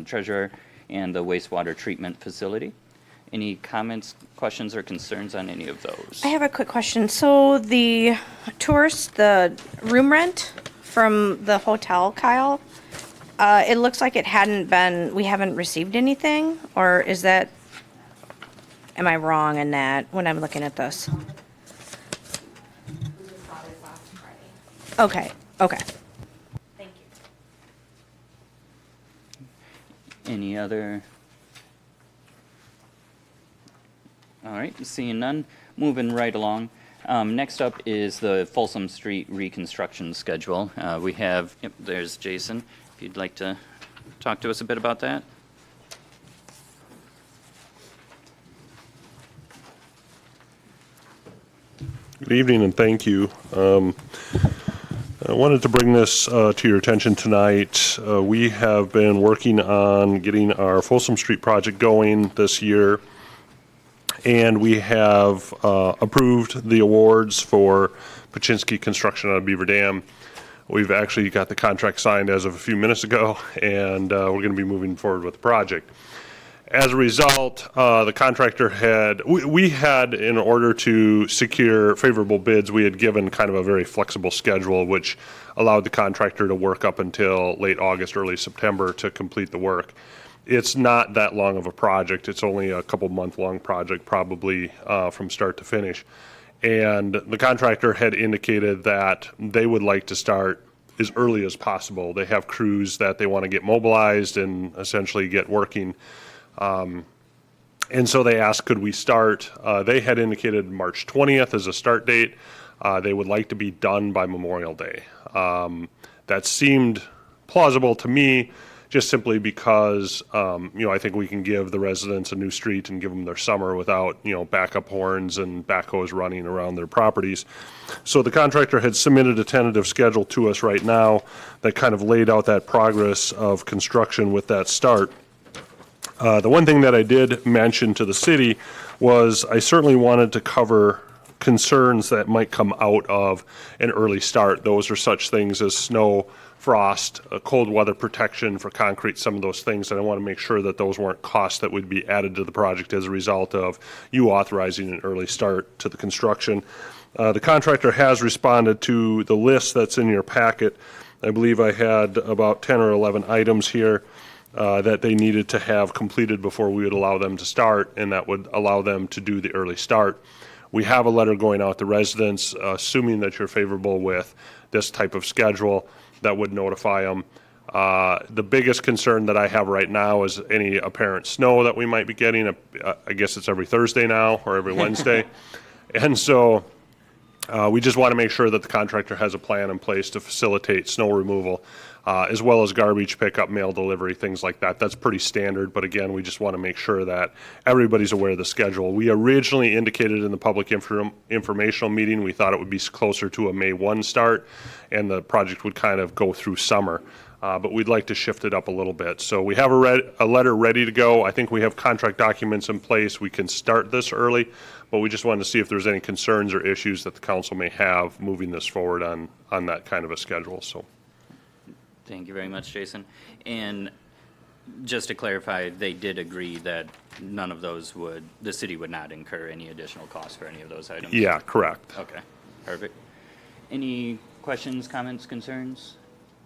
treasurer, and the wastewater treatment facility. Any comments, questions, or concerns on any of those? I have a quick question. So the tours, the room rent from the hotel, Kyle, it looks like it hadn't been, we haven't received anything, or is that, am I wrong in that when I'm looking at this? Okay, okay. Thank you. Any other? All right, seeing none, moving right along. Next up is the Folsom Street reconstruction schedule. We have, yep, there's Jason, if you'd like to talk to us a bit about that. Good evening and thank you. I wanted to bring this to your attention tonight. We have been working on getting our Folsom Street project going this year, and we have approved the awards for Paczynski Construction out of Beaver Dam. We've actually got the contract signed as of a few minutes ago, and we're going to be moving forward with the project. As a result, the contractor we had, in order to secure favorable bids, we had given kind of a very flexible schedule, which allowed the contractor to work up until late August, early September to complete the work. It's not that long of a project. It's only a couple month-long project, probably from start to finish. And the contractor had indicated that they would like to start as early as possible. They have crews that they want to get mobilized and essentially get working. And so they asked, could we start? They had indicated March 20th as a start date. They would like to be done by Memorial Day. That seemed plausible to me, just simply because, I think we can give the residents a new street and give them their summer without, backup horns and backhoes running around their properties. So the contractor had submitted a tentative schedule to us right now that kind of laid out that progress of construction with that start. The one thing that I did mention to the city was I certainly wanted to cover concerns that might come out of an early start. Those are such things as snow, frost, cold weather protection for concrete, some of those things, and I want to make sure that those weren't costs that would be added to the project as a result of you authorizing an early start to the construction. The contractor has responded to the list that's in your packet. I believe I had about 10 or 11 items here that they needed to have completed before we would allow them to start, and that would allow them to do the early start. We have a letter going out to residents, assuming that you're favorable with this type of schedule, that would notify them. The biggest concern that I have right now is any apparent snow that we might be getting. I guess it's every Thursday now or every Wednesday. And so we just want to make sure that the contractor has a plan in place to facilitate snow removal, as well as garbage pickup, mail delivery, things like that. That's pretty standard, but again, we just want to make sure that everybody's aware of the schedule. We originally indicated in the public informational meeting, we thought it would be closer to a May 1 start, and the project would kind of go through summer. But we'd like to shift it up a little bit. So we have a letter ready to go. I think we have contract documents in place. We can start this early, but we just wanted to see if there's any concerns or issues that the council may have moving this forward on that kind of a schedule. So, thank you very much, Jason. And just to clarify, they did agree that none of those the city would not incur any additional cost for any of those items? Yeah, correct. Okay, perfect. Any questions, comments, concerns?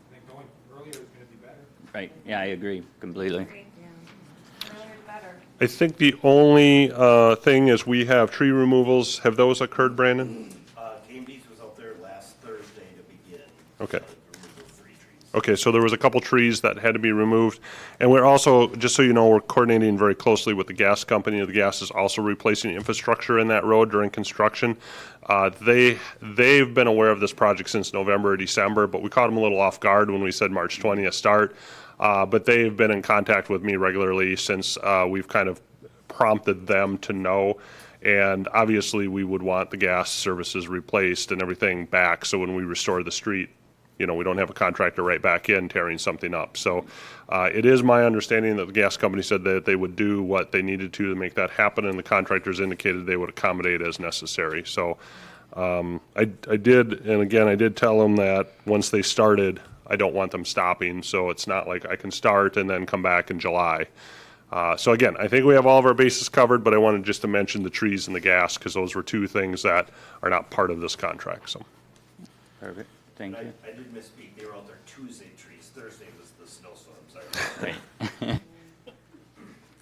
I think going earlier is gonna be better. Right, yeah, I agree completely. I think the only thing is we have tree removals. Have those occurred, Brandon? K&B's was out there last Thursday to begin. Okay. Removal of 3 trees. Okay, so there was a couple trees that had to be removed. And we're also, just so you know, we're coordinating very closely with the gas company. The gas is also replacing infrastructure in that road during construction. They've been aware of this project since November or December, but we caught them a little off guard when we said March 20th start. But they've been in contact with me regularly since we've kind of prompted them to know. And obviously, we would want the gas services replaced and everything back, so when we restore the street, we don't have a contractor right back in tearing something up. So it is my understanding that the gas company said that they would do what they needed to make that happen, and the contractors indicated they would accommodate as necessary. So I did, and again, I did tell them that once they started, I don't want them stopping, so it's not like I can start and then come back in July. So again, I think we have all of our bases covered, but I wanted just to mention the trees and the gas, because those were two things that are not part of this contract, so. Perfect, thank you. I did misspeak. They were out there Tuesday trees. Thursday was the snowstorm. Sorry. Right.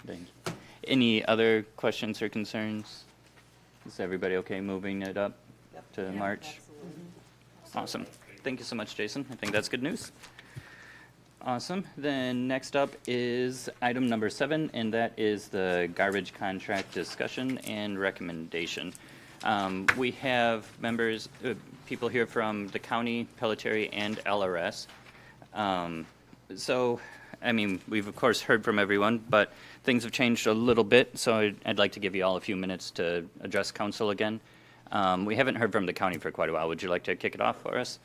Thank you. Any other questions or concerns? Is everybody okay moving it up to March? Awesome. Thank you so much, Jason. I think that's good news. Awesome. Then next up is item number 7, and that is the garbage contract discussion and recommendation. We have members, people here from the county, Pelletier, and LRS. So, I mean, we've of course heard from everyone, but things have changed a little bit, so I'd like to give you all a few minutes to address council again. We haven't heard from the county for quite a while. Would you like to kick it off for us?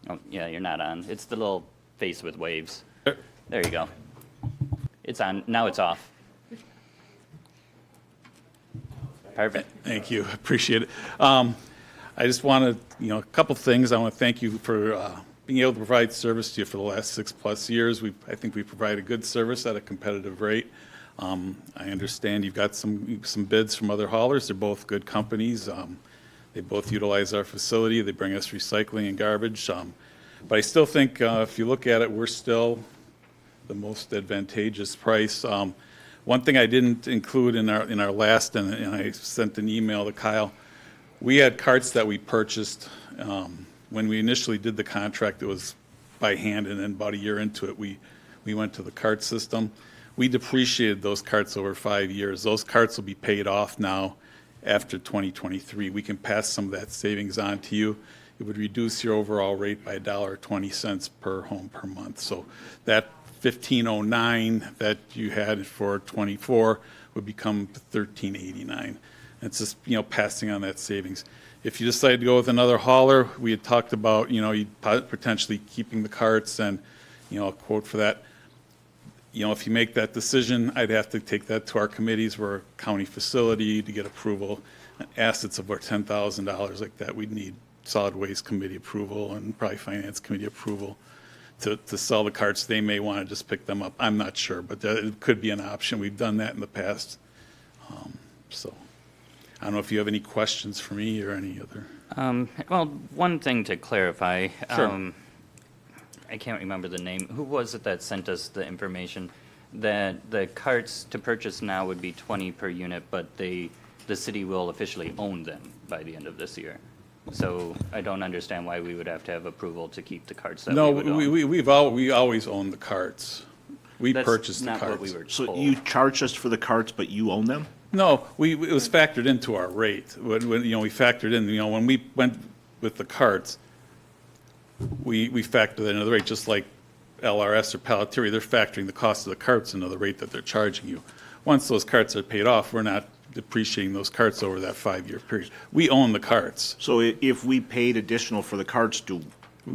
Oh, yeah, you're not on. It's the little face with waves. There you go. It's on. Now it's off. Perfect. Thank you. Appreciate it. I just want to, a couple things. I want to thank you for being able to provide service to you for the last 6+ years. I think we provide a good service at a competitive rate. I understand you've got some bids from other haulers. They're both good companies. They both utilize our facility. They bring us recycling and garbage. But I still think if you look at it, we're still the most advantageous price. One thing I didn't include in our last, and I sent an email to Kyle, we had carts that we purchased. When we initially did the contract, it was by hand, and then about a year into it, we went to the cart system. We depreciated those carts over 5 years. Those carts will be paid off now after 2023. We can pass some of that savings on to you. It would reduce your overall rate by $1.20 per home per month. So that $15.09 that you had for 24 would become $13.89. It's just, passing on that savings. If you decide to go with another hauler, we had talked about, potentially keeping the carts and, a quote for that. If you make that decision, I'd have to take that to our committees. We're a county facility to get approval. Assets of about $10,000 like that, we'd need solid waste committee approval and probably finance committee approval to sell the carts. They may want to just pick them up. I'm not sure, but it could be an option. We've done that in the past. So I don't know if you have any questions for me or any other. Well, one thing to clarify. Sure. I can't remember the name. Who was it that sent us the information that the carts to purchase now would be 20 per unit, but the city will officially own them by the end of this year? So I don't understand why we would have to have approval to keep the carts that No, we would own. we always own the carts. We That's purchased the not carts. what we were So told. you charge us for the carts, but you own them? No, it was factored into our rate. When we factored in, when we went with the carts, we factored that into the rate, just like LRS or Pelletier, they're factoring the cost of the carts into the rate that they're charging you. Once those carts are paid off, we're not depreciating those carts over that 5-year period. We own the carts. So if we paid additional for the carts,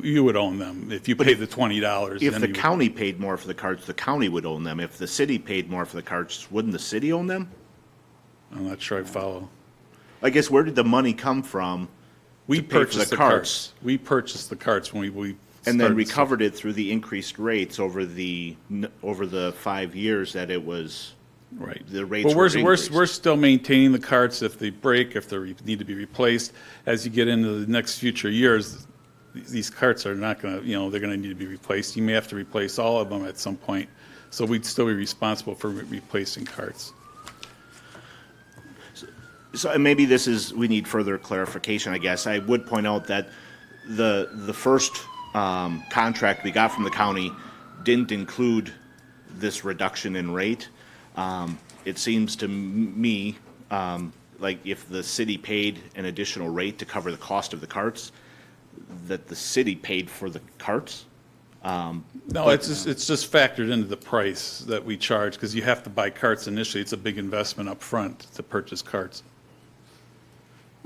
you would own them. If you paid the $20. If then the you would- county paid more for the carts, the county would own them. If the city paid more for the carts, wouldn't the city own them? I'm not sure I follow. I guess where did the money come from? We to pay for purchased the the carts. We purchased the carts when we And then started- recovered it through the increased rates over the 5 years that it was. Right. The rates But were we're increased. still maintaining the carts if they break, if they need to be replaced. As you get into the next future years, these carts are not going to, they're going to need to be replaced. You may have to replace all of them at some point. So we'd still be responsible for replacing carts. So and maybe we need further clarification, I guess. I would point out that the first contract we got from the county didn't include this reduction in rate. It seems to me like if the city paid an additional rate to cover the cost of the carts, that the city paid for the carts. No, it's just factored into the price that we charge because you have to buy carts initially. It's a big investment up front to purchase carts.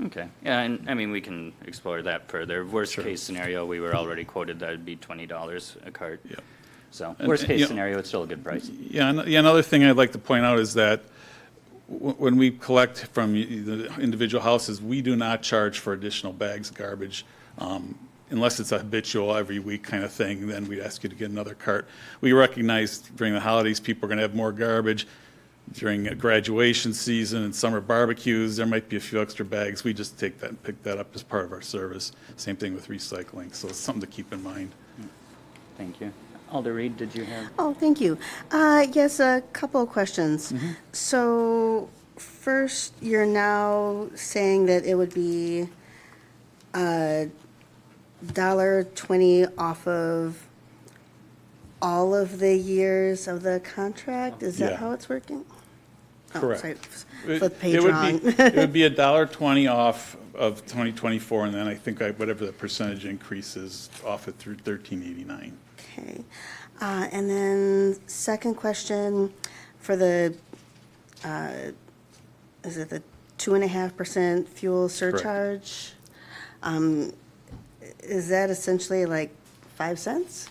Okay, yeah, and I mean, we can explore that further. Worst Sure. case scenario, we were already quoted that would be $20 a cart. Yeah. So And- worst and, case you know- scenario, it's still a good price. Yeah, another thing I'd like to point out is that when we collect from the individual houses, we do not charge for additional bags of garbage. Unless it's a habitual every week kind of thing, then we'd ask you to get another cart. We recognize during the holidays, people are going to have more garbage. During graduation season and summer barbecues, there might be a few extra bags. We just take that and pick that up as part of our service. Same thing with recycling, so it's something to keep in mind. Thank you. Alder Reed, did you have? Oh, thank you. Yes, a couple of questions. So first, you're now saying that it would be $1.20 off of all of the years of the contract? Is that Yeah. how it's working? Oh, Correct. sorry, It- flip page it would wrong. be- It would be $1.20 off of 2024, and then I think whatever the percentage increase is off it through $13.89. Okay. And then second question for the, is it the 2.5% fuel surcharge? Is that essentially like 5 cents?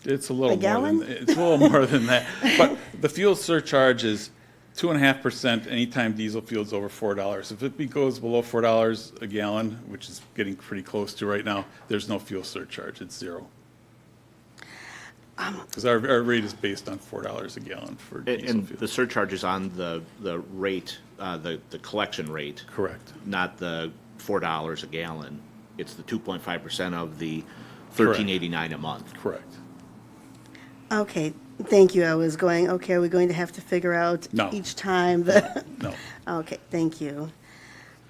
It's a little A gallon? it's a little more than that. But the fuel surcharge is 2.5% anytime diesel fuel is over $4. If it goes below $4 a gallon, which is getting pretty close to right now, there's no fuel surcharge. It's zero. Because our rate is based on $4 a gallon for diesel And fuel. the surcharge is on the rate, the collection rate. Correct. Not the $4 a gallon. It's the 2.5% of the Correct. $13.89 a month. Correct. Okay, thank you. I was going, okay, are we going to have to figure out No. each time the? No. Okay, thank you.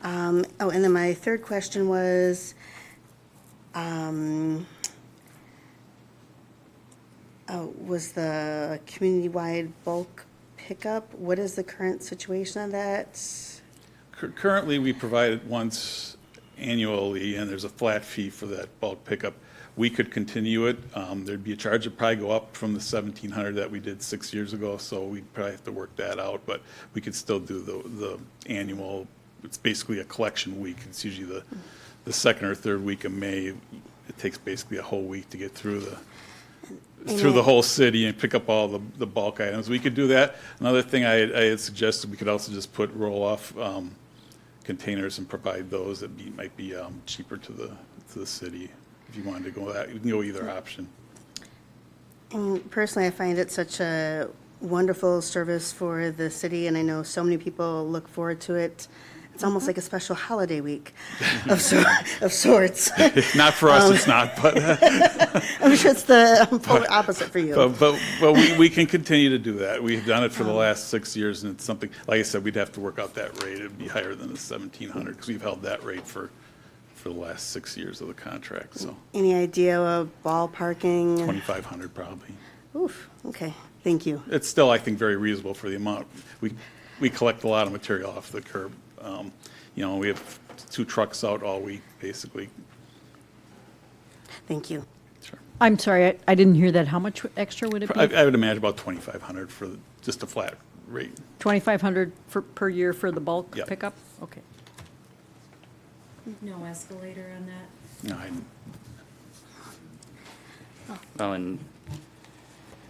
And then my third question was, was the community-wide bulk pickup? What is the current situation on that? Currently, we provide it once annually, and there's a flat fee for that bulk pickup. We could continue it. There'd be a charge that'd probably go up from the $1,700 that we did 6 years ago, so we'd probably have to work that out, but we could still do the annual. It's basically a collection week. It's usually the second or third week of May. It takes basically a whole week to get through the whole city and pick up all the bulk items. We could do that. Another thing I had suggested, we could also just put roll-off containers and provide those. That might be cheaper to the city. If you wanted to go that, you can go either option. And personally, I find it such a wonderful service for the city, and I know so many people look forward to it. It's almost like a special holiday week of sorts. Not for us, it's not, but I'm sure it's the polar opposite for you. but we can continue to do that. We've done it for the last 6 years, and it's something, like I said, we'd have to work out that rate. It'd be higher than the $1,700 because we've held that rate for the last 6 years of the contract. So Any idea of ballparking? $2,500 probably. Oof, okay, thank you. It's still, I think, very reasonable for the amount. We collect a lot of material off the curb. We have 2 trucks out all week, basically. Thank you. I'm sorry, I didn't hear that. How much extra would it be? I would imagine about $2,500 for just a flat rate. $2,500 per year for the bulk Yep. pickup? Okay. No escalator on that? No, Oh, and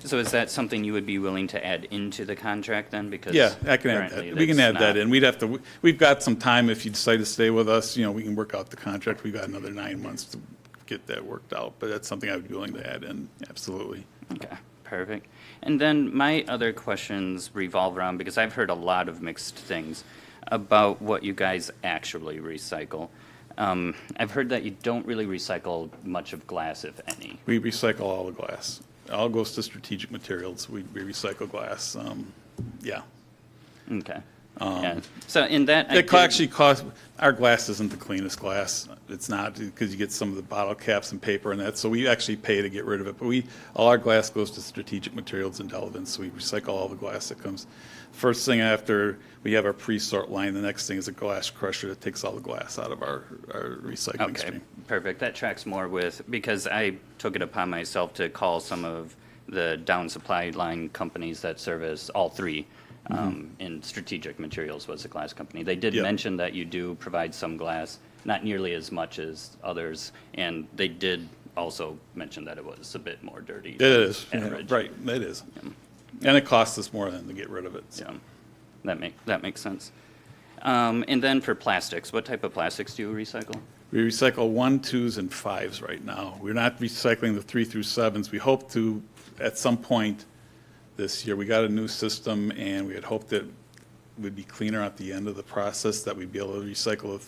So is that something you would be willing to add into the contract then? Because Yeah, I can add currently that. We can that's add that not- in. We've got some time if you decide to stay with us, we can work out the contract. We've got another 9 months to get that worked out, but that's something I would be willing to add in, absolutely. Okay, perfect. And then my other questions revolve around, because I've heard a lot of mixed things about what you guys actually recycle. I've heard that you don't really recycle much of glass, if any. We recycle all the glass. All goes to strategic materials. We recycle glass, yeah. Okay. Yeah. So in that, I It did- actually costs, our glass isn't the cleanest glass. It's not, because you get some of the bottle caps and paper and that, so we actually pay to get rid of it. But all our glass goes to strategic materials and relevance, so we recycle all the glass that comes. First thing after we have our pre-sort line, the next thing is a glass crusher that takes all the glass out of our recycling Okay, stream. perfect. That tracks more with, because I took it upon myself to call some of the down supply line companies that service all three. And Strategic Materials was a glass company. They did Yep. mention that you do provide some glass, not nearly as much as others, and they did also mention that it was a bit more dirty. It than is, yeah, average. right, it is. And it costs us more than to get rid of it. So. Yeah, that makes sense. And then for plastics, what type of plastics do you recycle? We recycle 1, 2s, and 5s right now. We're not recycling the 3 through 7s. We hope to, at some point this year, we got a new system, and we had hoped that it would be cleaner at the end of the process, that we'd be able to recycle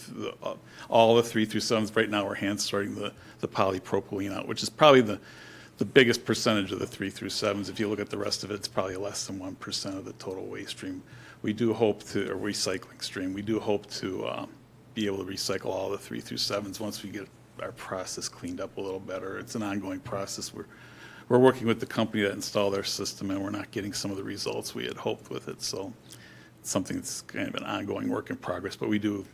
all the 3 through 7s. Right now, we're hand sorting the polypropylene out, which is probably the biggest percentage of the 3 through 7s. If you look at the rest of it, it's probably less than 1% of the total waste stream. We do hope to, or recycling stream, we do hope to be able to recycle all the 3 through 7s once we get our process cleaned up a little better. It's an ongoing process. We're working with the company that installed our system, and we're not getting some of the results we had hoped with it. So it's something that's kind of an ongoing work in progress. But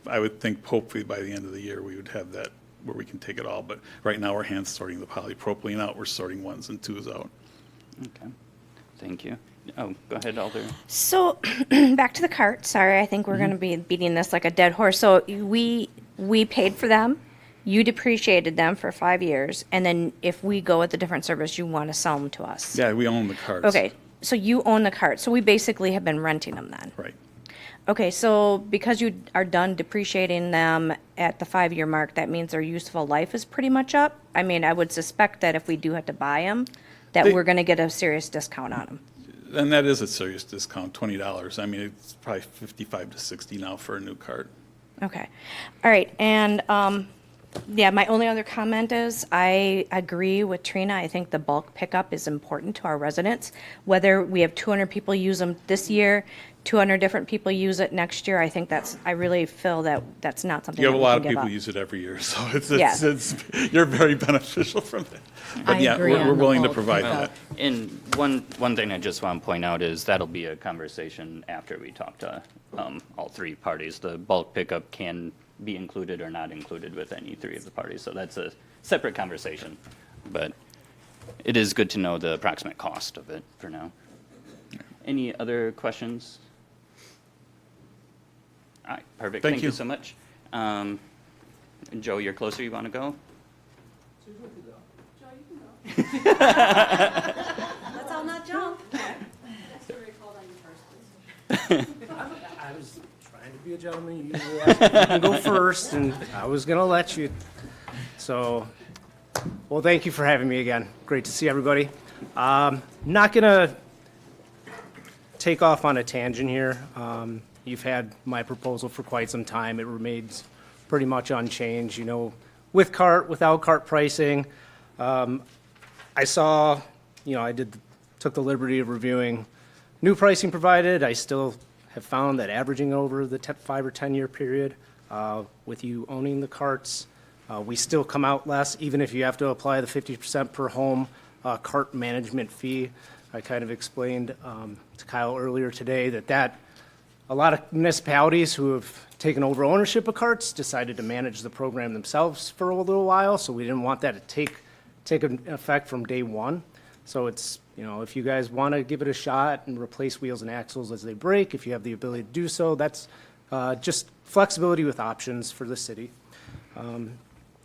I would think hopefully by the end of the year, we would have that where we can take it all. But right now, we're hand sorting the polypropylene out. We're sorting 1s and 2s out. Okay, thank you. Oh, go ahead, Alder. So, back to the cart. Sorry, I think we're going to be beating this like a dead horse. So we paid for them. You depreciated them for 5 years, and then if we go with a different service, you want to sell them to us. Yeah, we own the carts. Okay, so you own the cart. So we basically have been renting them then. Right. Okay, so because you are done depreciating them at the 5-year mark, that means their useful life is pretty much up. I mean, I would suspect that if we do have to buy them, that we're going to get a serious discount on them. And that is a serious discount, $20. I mean, it's probably $55 to $60 now for a new cart. Okay. All right. And yeah, my only other comment is I agree with Trina. I think the bulk pickup is important to our residents. Whether we have 200 people use them this year, 200 different people use it next year, I really feel that that's not something You have that a we lot can of give people up. use it every year, so Yeah. you're very beneficial from it. I But yeah, agree we're on the willing to bulk provide pickup. that. And one thing I just want to point out is that'll be a conversation after we talk to all three parties. The bulk pickup can be included or not included with any three of the parties, so that's a separate conversation. But it is good to know the approximate cost of it for now. Any other questions? All right, perfect. Thank Thank you you. so much. Joe, you're closer. You want to go? Let's all not jump. I was trying to be a gentleman. You usually ask if you can go first, and I was going to let you. So, well, thank you for having me again. Great to see everybody. Not going to take off on a tangent here. You've had my proposal for quite some time. It remains pretty much unchanged. You know, with cart, without cart pricing. I saw, took the liberty of reviewing new pricing provided. I still have found that averaging over the 5 or 10 year period, with you owning the carts, we still come out less, even if you have to apply the 50% per home cart management fee. I kind of explained to Kyle earlier today that a lot of municipalities who have taken over ownership of carts decided to manage the program themselves for a little while, so we didn't want that to take an effect from day one. So it's, if you guys want to give it a shot and replace wheels and axles as they break, if you have the ability to do so, that's just flexibility with options for the city.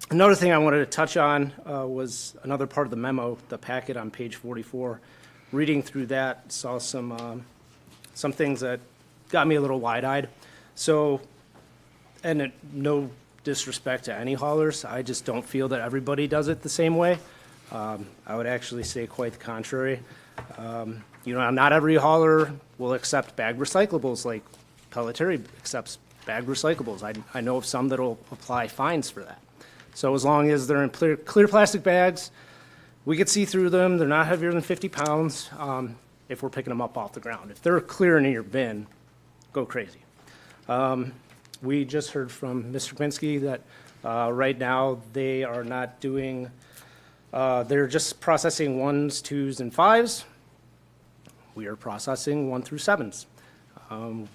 Another thing I wanted to touch on was another part of the memo, the packet on page 44. reading through that, saw some things that got me a little wide-eyed. So, no disrespect to any haulers, I just don't feel that everybody does it the same way. I would actually say quite the contrary. Not every hauler will accept bag recyclables like Pelletary accepts bag recyclables. I know of some that will apply fines for that. So as long as they're in clear plastic bags, we could see through them, they're not heavier than 50 pounds if we're picking them up off the ground. If they're clear in your bin, go crazy. We just heard from Mr. Pinsky that right now they are not doing, they're just processing 1s, 2s, and 5s. We are processing 1 through 7s.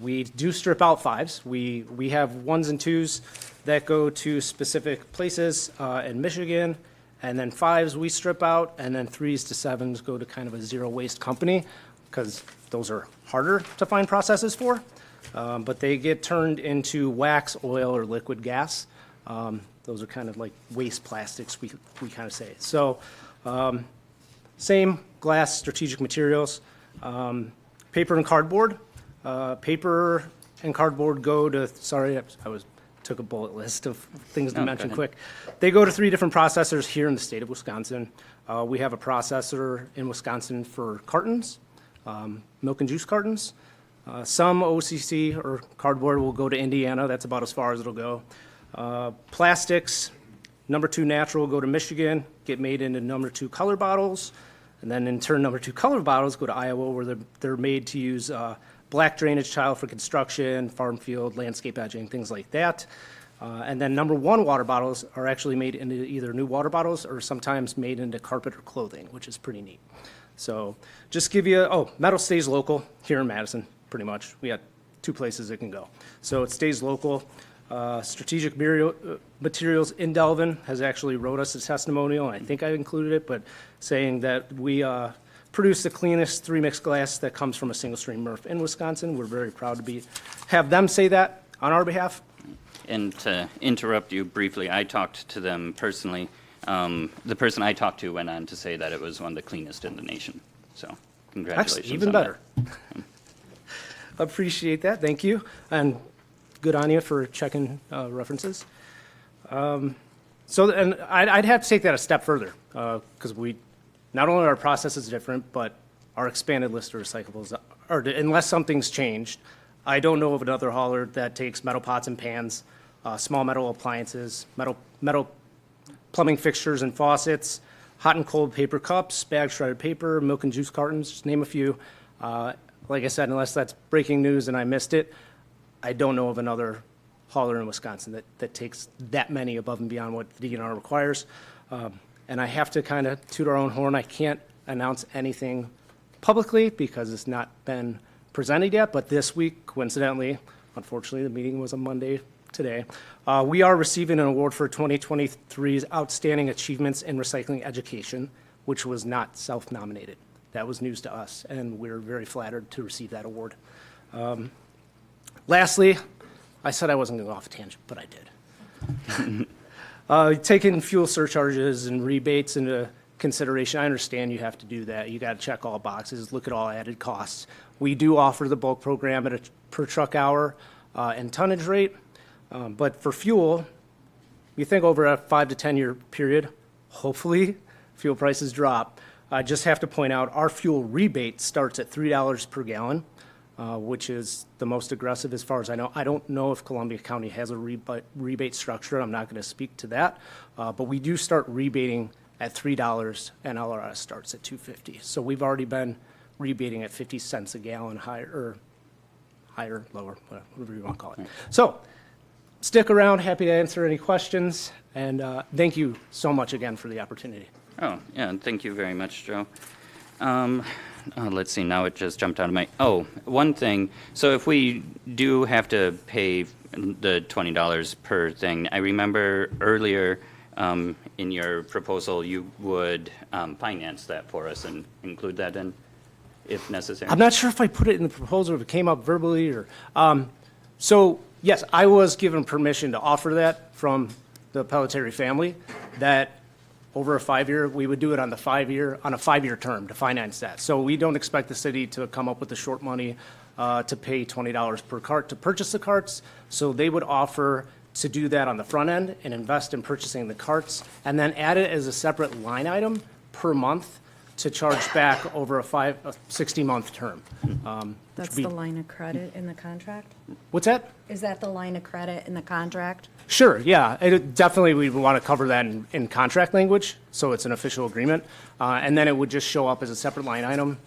We do strip out 5s. We have 1s and 2s that go to specific places in Michigan, and then 5s we strip out, and then 3s to 7s go to kind of a zero waste company because those are harder to find processes for. But they get turned into wax, oil, or liquid gas. Those are kind of like waste plastics, we kind of say. So same glass, strategic materials. Paper and cardboard. Paper and cardboard go to, sorry, took a bullet list of things to mention quick. They go to 3 different processors here in the state of Wisconsin. We have a processor in Wisconsin for cartons, milk and juice cartons. Some OCC or cardboard will go to Indiana. That's about as far as it'll go. Plastics, number 2 natural, go to Michigan, get made into number 2 color bottles. And then in turn, number 2 color bottles go to Iowa, where they're made to use black drainage tile for construction, farm field, landscape edging, things like that. And then number 1 water bottles are actually made into either new water bottles or sometimes made into carpet or clothing, which is pretty neat. So just give you, metal stays local here in Madison, pretty much. We got 2 places it can go. So it stays local. Strategic Materials in Delvin has actually wrote us a testimonial, and I think I included it, but saying that we produce the cleanest 3-mix glass that comes from a single-stream MRF in Wisconsin. We're very proud to have them say that on our behalf. And to interrupt you briefly, I talked to them personally. The person I talked to went on to say that it was one of the cleanest in the nation. So congratulations. Even on better. that. Appreciate that. Thank you. And good on you for checking references. And I'd have to take that a step further because not only our process is different, but our expanded list of recyclables, unless something's changed, I don't know of another hauler that takes metal pots and pans, small metal appliances, metal plumbing fixtures and faucets, hot and cold paper cups, bag shredded paper, milk and juice cartons, just name a few. Like I said, unless that's breaking news and I missed it, I don't know of another hauler in Wisconsin that takes that many above and beyond what the DNR requires. And I have to kind of toot our own horn. I can't announce anything publicly because it's not been presented yet, but this week, coincidentally, unfortunately, the meeting was on Monday today, we are receiving an award for 2023's Outstanding Achievements in Recycling Education, which was not self-nominated. That was news to us, and we're very flattered to receive that award. Lastly, I said I wasn't going to go off a tangent, but I did. Taking fuel surcharges and rebates into consideration, I understand you have to do that. You got to check all boxes, look at all added costs. We do offer the bulk program at a per truck hour and tonnage rate, but for fuel, you think over a 5 to 10 year period, hopefully fuel prices drop. I just have to point out our fuel rebate starts at $3 per gallon. Which is the most aggressive as far as I know. I don't know if Columbia County has a rebate structure. I'm not going to speak to that. But we do start rebating at $3 and LRS starts at $2.50. So we've already been rebating at 50 cents a gallon higher, lower, whatever you want to call it. So stick around. Happy to answer any questions. And thank you so much again for the opportunity. Oh, yeah, and thank you very much, Joe. Let's see, now it just jumped out of my, one thing. So if we do have to pay the $20 per thing, I remember earlier in your proposal, you would finance that for us and include that in, if necessary. I'm not sure if I put it in the proposal, if it came up verbally or, so yes, I was given permission to offer that from the Pelletary family, that over a 5-year, we would do it on a 5-year term to finance that. So we don't expect the city to come up with the short money to pay $20 per cart to purchase the carts. So they would offer to do that on the front end and invest in purchasing the carts, and then add it as a separate line item per month to charge back over a 60-month term. That's which would the be- line of credit in the contract? What's that? Is that the line of credit in the contract? Sure, yeah. Definitely, we want to cover that in contract language, so it's an official agreement. And then it would just show up as a separate line item,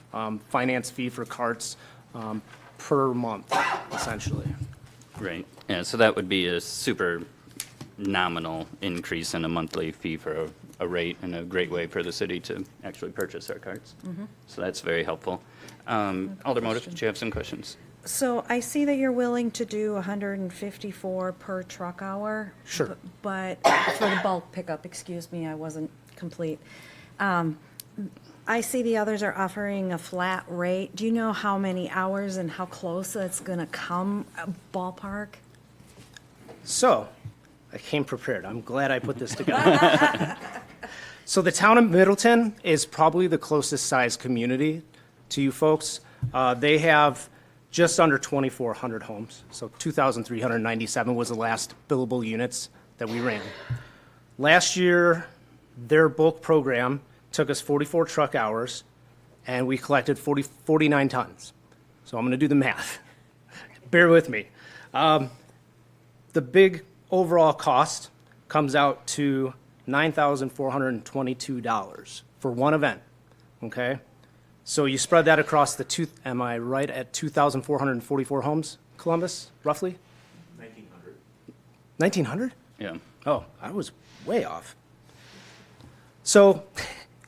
finance fee for carts per month, essentially. Right, yeah, so that would be a super nominal increase in a monthly fee for a rate, and a great way for the city to actually purchase our carts. So that's very helpful. Alder Motive, did you have some questions? So I see that you're willing to do 154 per truck hour. Sure. But for the bulk pickup, excuse me, I wasn't complete. I see the others are offering a flat rate. Do you know how many hours and how close that's going to come, ballpark? So, I came prepared. I'm glad I put this together. So the town of Middleton is probably the closest sized community to you folks. They have just under 2,400 homes, so 2,397 was the last billable units that we ran. Last year, their bulk program took us 44 truck hours, and we collected 49 tons. So I'm going to do the math. Bear with me. The big overall cost comes out to $9,422 for one event, okay? So you spread that across am I right at 2,444 homes, Columbus, roughly? 1,900. 1,900? Yeah. Oh, I was way off. So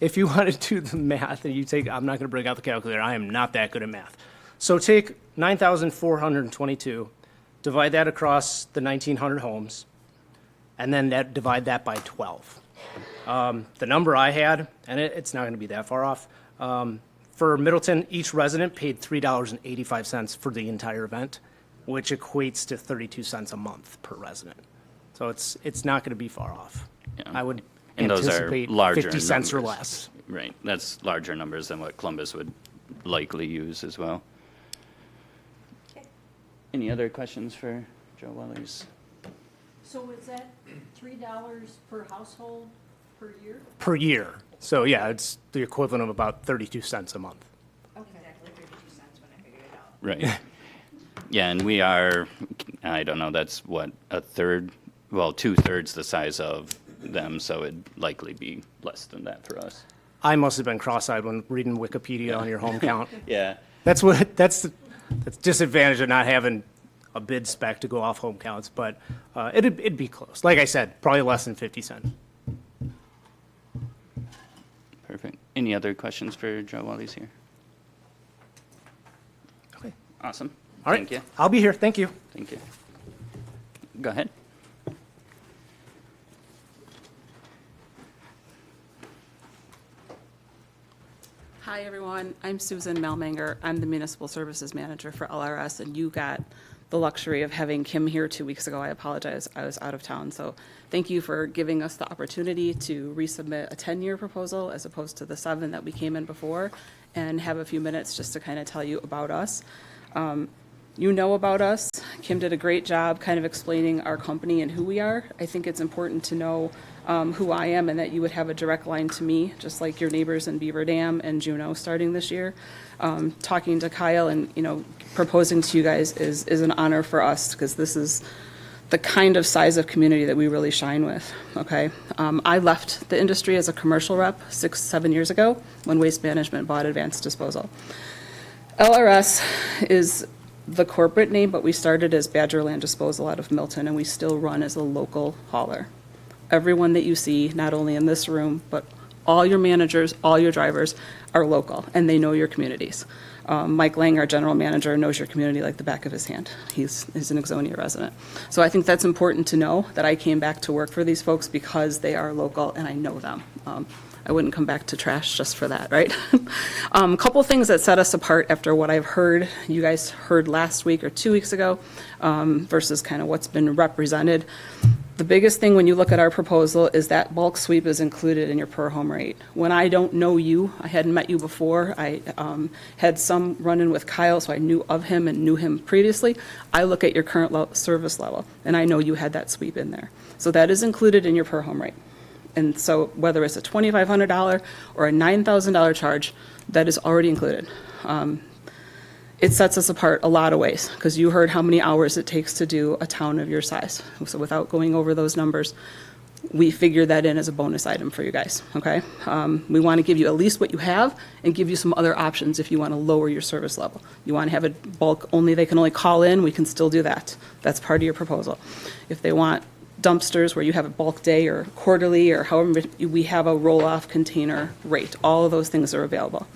if you want to do the math and I'm not going to bring out the calculator, I am not that good at math. So take 9,422, divide that across the 1,900 homes, and then divide that by 12. The number I had, and it's not going to be that far off, for Middleton, each resident paid $3.85 for the entire event, which equates to 32 cents a month per resident. So it's not going to be far off. Yeah. I would And those are anticipate larger 50 cents or numbers. less. Right, that's larger numbers than what Columbus would likely use as well. Any other questions for Joe Wellers? So is that $3 per household per year? Per year. So yeah, it's the equivalent of about 32 cents a month. Exactly 32 cents when I figured it out. Right. Yeah, and we are, I don't know, that's what, a third, well, 2/3 the size of them, so it'd likely be less than that for us. I must have been cross-eyed when reading Wikipedia on your home count. Yeah. That's the disadvantage of not having a bid spec to go off home counts, but it'd be close. Like I said, probably less than 50 cents. Perfect. Any other questions for Joe while he's here? Okay. Awesome. All right. Thank you. I'll be here. Thank you. Thank you. Go ahead. Hi, everyone. I'm Susan Melmanger. I'm the Municipal Services Manager for LRS, and you got the luxury of having Kim here 2 weeks ago. I apologize. I was out of town. So thank you for giving us the opportunity to resubmit a 10-year proposal as opposed to the 7 that we came in before, and have a few minutes just to kind of tell you about us. You know about us. Kim did a great job kind of explaining our company and who we are. I think it's important to know who I am and that you would have a direct line to me, just like your neighbors in Beaver Dam and Juneau starting this year. Talking to Kyle and, proposing to you guys is an honor for us because this is the kind of size of community that we really shine with, okay? I left the industry as a commercial rep 6-7 years ago when Waste Management bought Advanced Disposal. LRS is the corporate name, but we started as Badgerland Disposal out of Milton, and we still run as a local hauler. Everyone that you see, not only in this room, but all your managers, all your drivers are local, and they know your communities. Mike Lang, our general manager, knows your community like the back of his hand. He's an Ixonia resident. So I think that's important to know that I came back to work for these folks because they are local and I know them. I wouldn't come back to trash just for that, right? A couple things that set us apart after what I've heard, you guys heard last week or 2 weeks ago, versus kind of what's been represented. The biggest thing when you look at our proposal is that bulk sweep is included in your per home rate. When I don't know you, I hadn't met you before, I had some run-in with Kyle, so I knew of him and knew him previously. I look at your current service level, and I know you had that sweep in there. So that is included in your per home rate. And so whether it's a $2,500 or a $9,000 charge, that is already included. It sets us apart a lot of ways, because you heard how many hours it takes to do a town of your size. So without going over those numbers, we figure that in as a bonus item for you guys, okay? We want to give you at least what you have and give you some other options if you want to lower your service level. You want to have a bulk only, they can only call in, we can still do that. That's part of your proposal. If they want dumpsters where you have a bulk day or quarterly or however, we have a roll-off container rate. All of those things are available.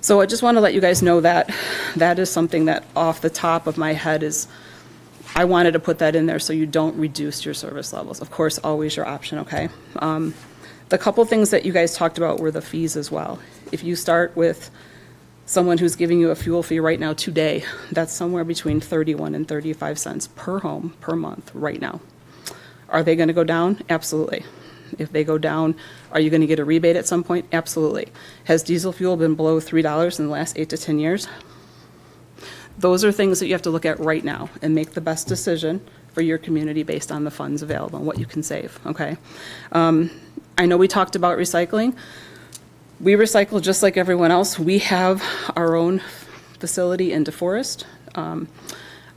So I just want to let you guys know that that is something that off the top of my head is, I wanted to put that in there so you don't reduce your service levels. Of course, always your option, okay? The couple things that you guys talked about were the fees as well. If you start with someone who's giving you a fuel fee right now today, that's somewhere between 31 and 35 cents per home per month right now. Are they going to go down? Absolutely. If they go down, are you going to get a rebate at some point? Absolutely. Has diesel fuel been below $3 in the last 8 to 10 years? Those are things that you have to look at right now and make the best decision for your community based on the funds available and what you can save, okay? I know we talked about recycling. We recycle just like everyone else. We have our own facility in DeForest.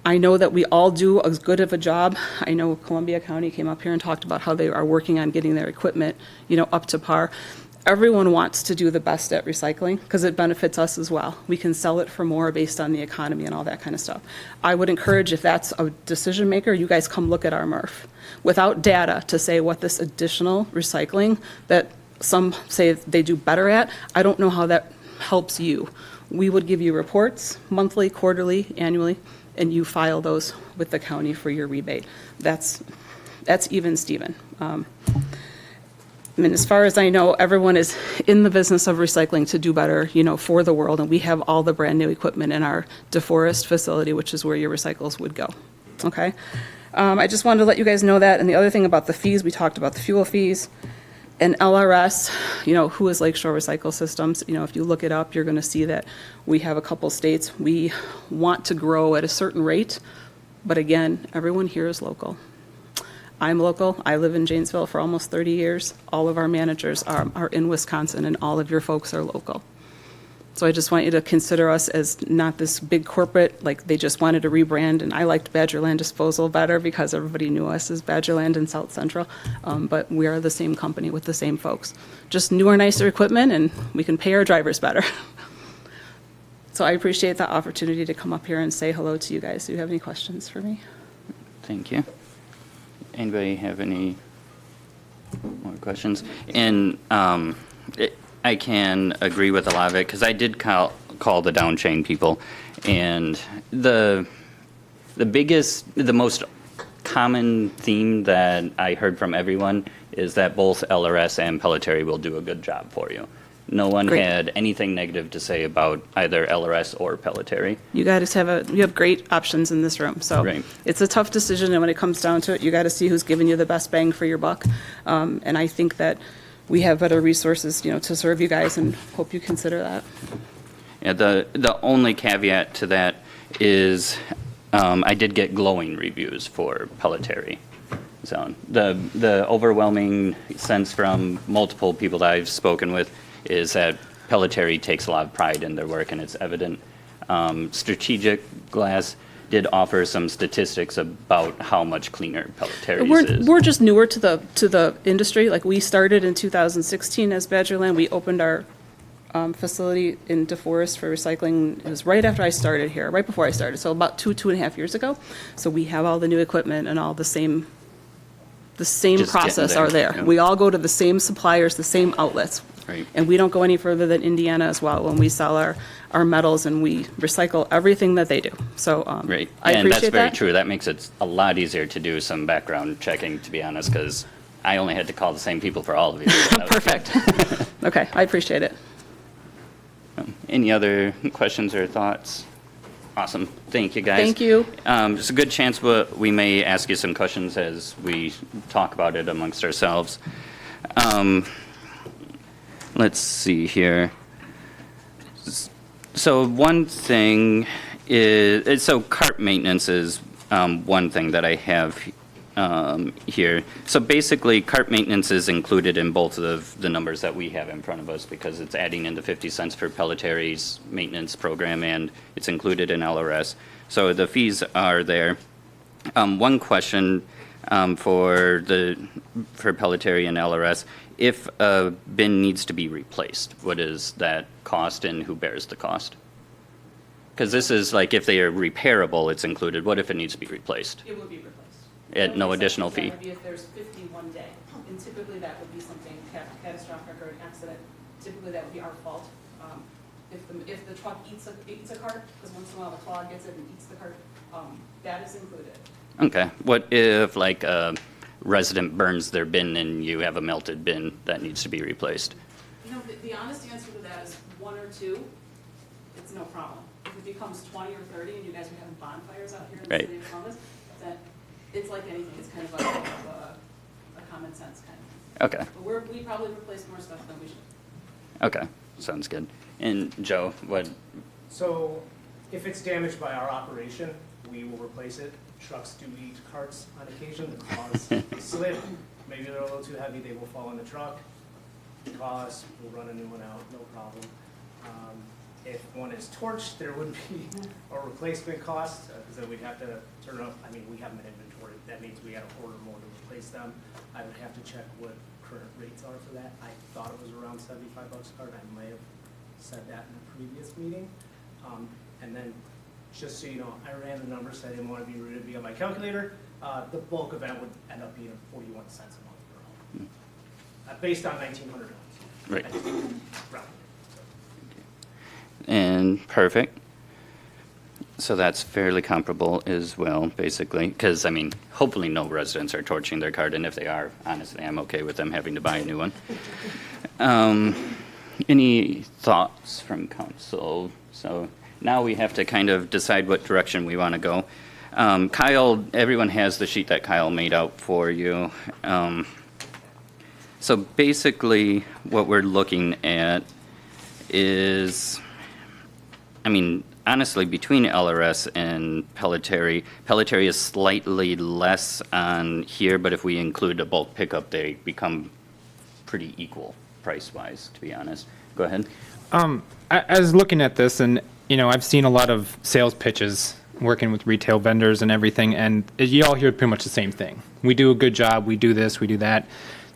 I know that we all do as good of a job. I know Columbia County came up here and talked about how they are working on getting their equipment, up to par. Everyone wants to do the best at recycling because it benefits us as well. We can sell it for more based on the economy and all that kind of stuff. I would encourage, if that's a decision maker, you guys come look at our MRF. Without data to say what this additional recycling that some say they do better at, I don't know how that helps you. We would give you reports monthly, quarterly, annually, and you file those with the county for your rebate. That's even Steven. As far as I know, everyone is in the business of recycling to do better, for the world, and we have all the brand new equipment in our DeForest facility, which is where your recycles would go, okay? I just wanted to let you guys know that, and the other thing about the fees, we talked about the fuel fees, and LRS, who is Lakeshore Recycle Systems, if you look it up, you're going to see that we have a couple states. We want to grow at a certain rate, but again, everyone here is local. I'm local. I live in Janesville for almost 30 years. All of our managers are in Wisconsin, and all of your folks are local. So I just want you to consider us as not this big corporate, like they just wanted to rebrand, and I liked Badgerland Disposal better because everybody knew us as Badgerland and South Central, but we are the same company with the same folks. Just newer, nicer equipment, and we can pay our drivers better. So I appreciate the opportunity to come up here and say hello to you guys. Do you have any questions for me? Thank you. Anybody have any more questions? And I can agree with a lot of it, because I did call the down chain people, and the most common theme that I heard from everyone is that both LRS and Pelletary will do a good job for you. No one Great. had anything negative to say about either LRS or Pelletary. You guys have great options in this room, so Right. It's a tough decision, and when it comes down to it, you got to see who's giving you the best bang for your buck. And I think that we have better resources, to serve you guys, and hope you consider that. Yeah, the only caveat to that is I did get glowing reviews for Pelletary. So the overwhelming sense from multiple people that I've spoken with is that Pelletary takes a lot of pride in their work, and it's evident. Strategic Glass did offer some statistics about how much cleaner Pelletary's is. We're just newer to the industry. Like, we started in 2016 as Badgerland. We opened our facility in DeForest for recycling. It was right after I started here, right before I started, so about 2.5 years ago. So we have all the new equipment and all the same Just process getting are there. yeah. We all go to the same suppliers, the same outlets. Right. And we don't go any further than Indiana as well when we sell our metals, and we recycle everything that they do. So Right, I and that's appreciate very that. true. That makes it a lot easier to do some background checking, to be honest, because I only had to call the same people for all of you. So that was Perfect. Okay, I appreciate it. good. Any other questions or thoughts? Awesome. Thank you, guys. Thank you. There's a good chance we may ask you some questions as we talk about it amongst ourselves. Let's see here. So one thing is, so cart maintenance is one thing that I have here. So basically, cart maintenance is included in both of the numbers that we have in front of us because it's adding in the 50 cents for Pelletieri's maintenance program and it's included in LRS. So the fees are there. One question for Pelletieri and LRS, if a bin needs to be replaced, what is that cost and who bears the cost? Because this is like if they are repairable, it's included. What if it needs to be replaced? It would be replaced. At no additional fee? That would be if there's 51 day, and typically that would be something catastrophic or an accident. Typically that would be our fault. If the truck eats a cart, because once in a while the claw gets it and eats the cart, that is included. Okay. What if like a resident burns their bin and you have a melted bin that needs to be replaced? You know, the honest answer to that is 1 or 2, it's no problem. If it becomes 20 or 30 and you guys are having bonfires out here in the city of Columbus, then it's like anything, it's kind of a common sense kind of thing. Okay. But we probably replace more stuff than we should. Okay. Sounds good. And Joe, what? So if it's damaged by our operation, we will replace it. Trucks do eat carts on occasion. The claws slip. Maybe they're a little too heavy. They will fall in the truck. Call us. We'll run a new one out. No problem. If one is torched, there would be a replacement cost because then we'd have to turn up. I mean, we have them in inventory. That means we got to order more to replace them. I would have to check what current rates are for that. I thought it was around $75 a cart. I may have said that in a previous meeting. And then, just so you know, I ran the numbers. So I didn't want to be rude to be on my calculator. The bulk event would end up being 41 cents a month per home, based on $1,900. Right. Round. And perfect. So that's fairly comparable as well, basically, because I mean, hopefully no residents are torching their cart, and if they are, honestly, I'm okay with them having to buy a new one. Any thoughts from council? So now we have to kind of decide what direction we want to go. Kyle, everyone has the sheet that Kyle made out for you. So basically, what we're looking at is, I mean, honestly, between LRS and Pelletieri, Pelletieri is slightly less on here, but if we include a bulk pickup, they become pretty equal price-wise, to be honest. Go ahead. I was looking at this, and you know, I've seen a lot of sales pitches working with retail vendors and everything, and you all hear pretty much the same thing. We do a good job. We do this. We do that.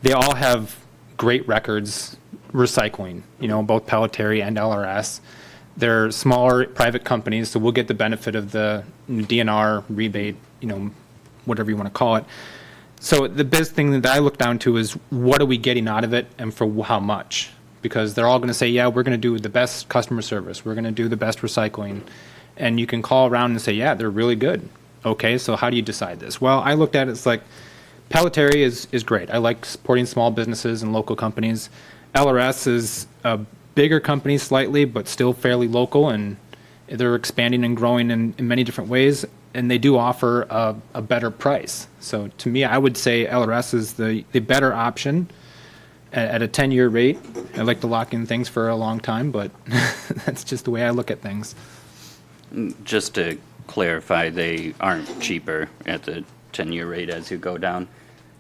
They all have great records recycling. You know, both Pelletieri and LRS. They're smaller private companies, so we'll get the benefit of the DNR rebate, you know, whatever you want to call it. So the best thing that I look down to is what are we getting out of it and for how much? Because they're all going to say, yeah, we're going to do the best customer service. We're going to do the best recycling. And you can call around and say, yeah, they're really good. Okay, so how do you decide this? Well, I looked at it, it's like Pelletieri is great. I like supporting small businesses and local companies. LRS is a bigger company slightly, but still fairly local, and they're expanding and growing in many different ways, and they do offer a better price. So to me, I would say LRS is the better option at a 10-year rate. I like to lock in things for a long time, but that's just the way I look at things. Just to clarify, they aren't cheaper at the 10-year rate as you go down.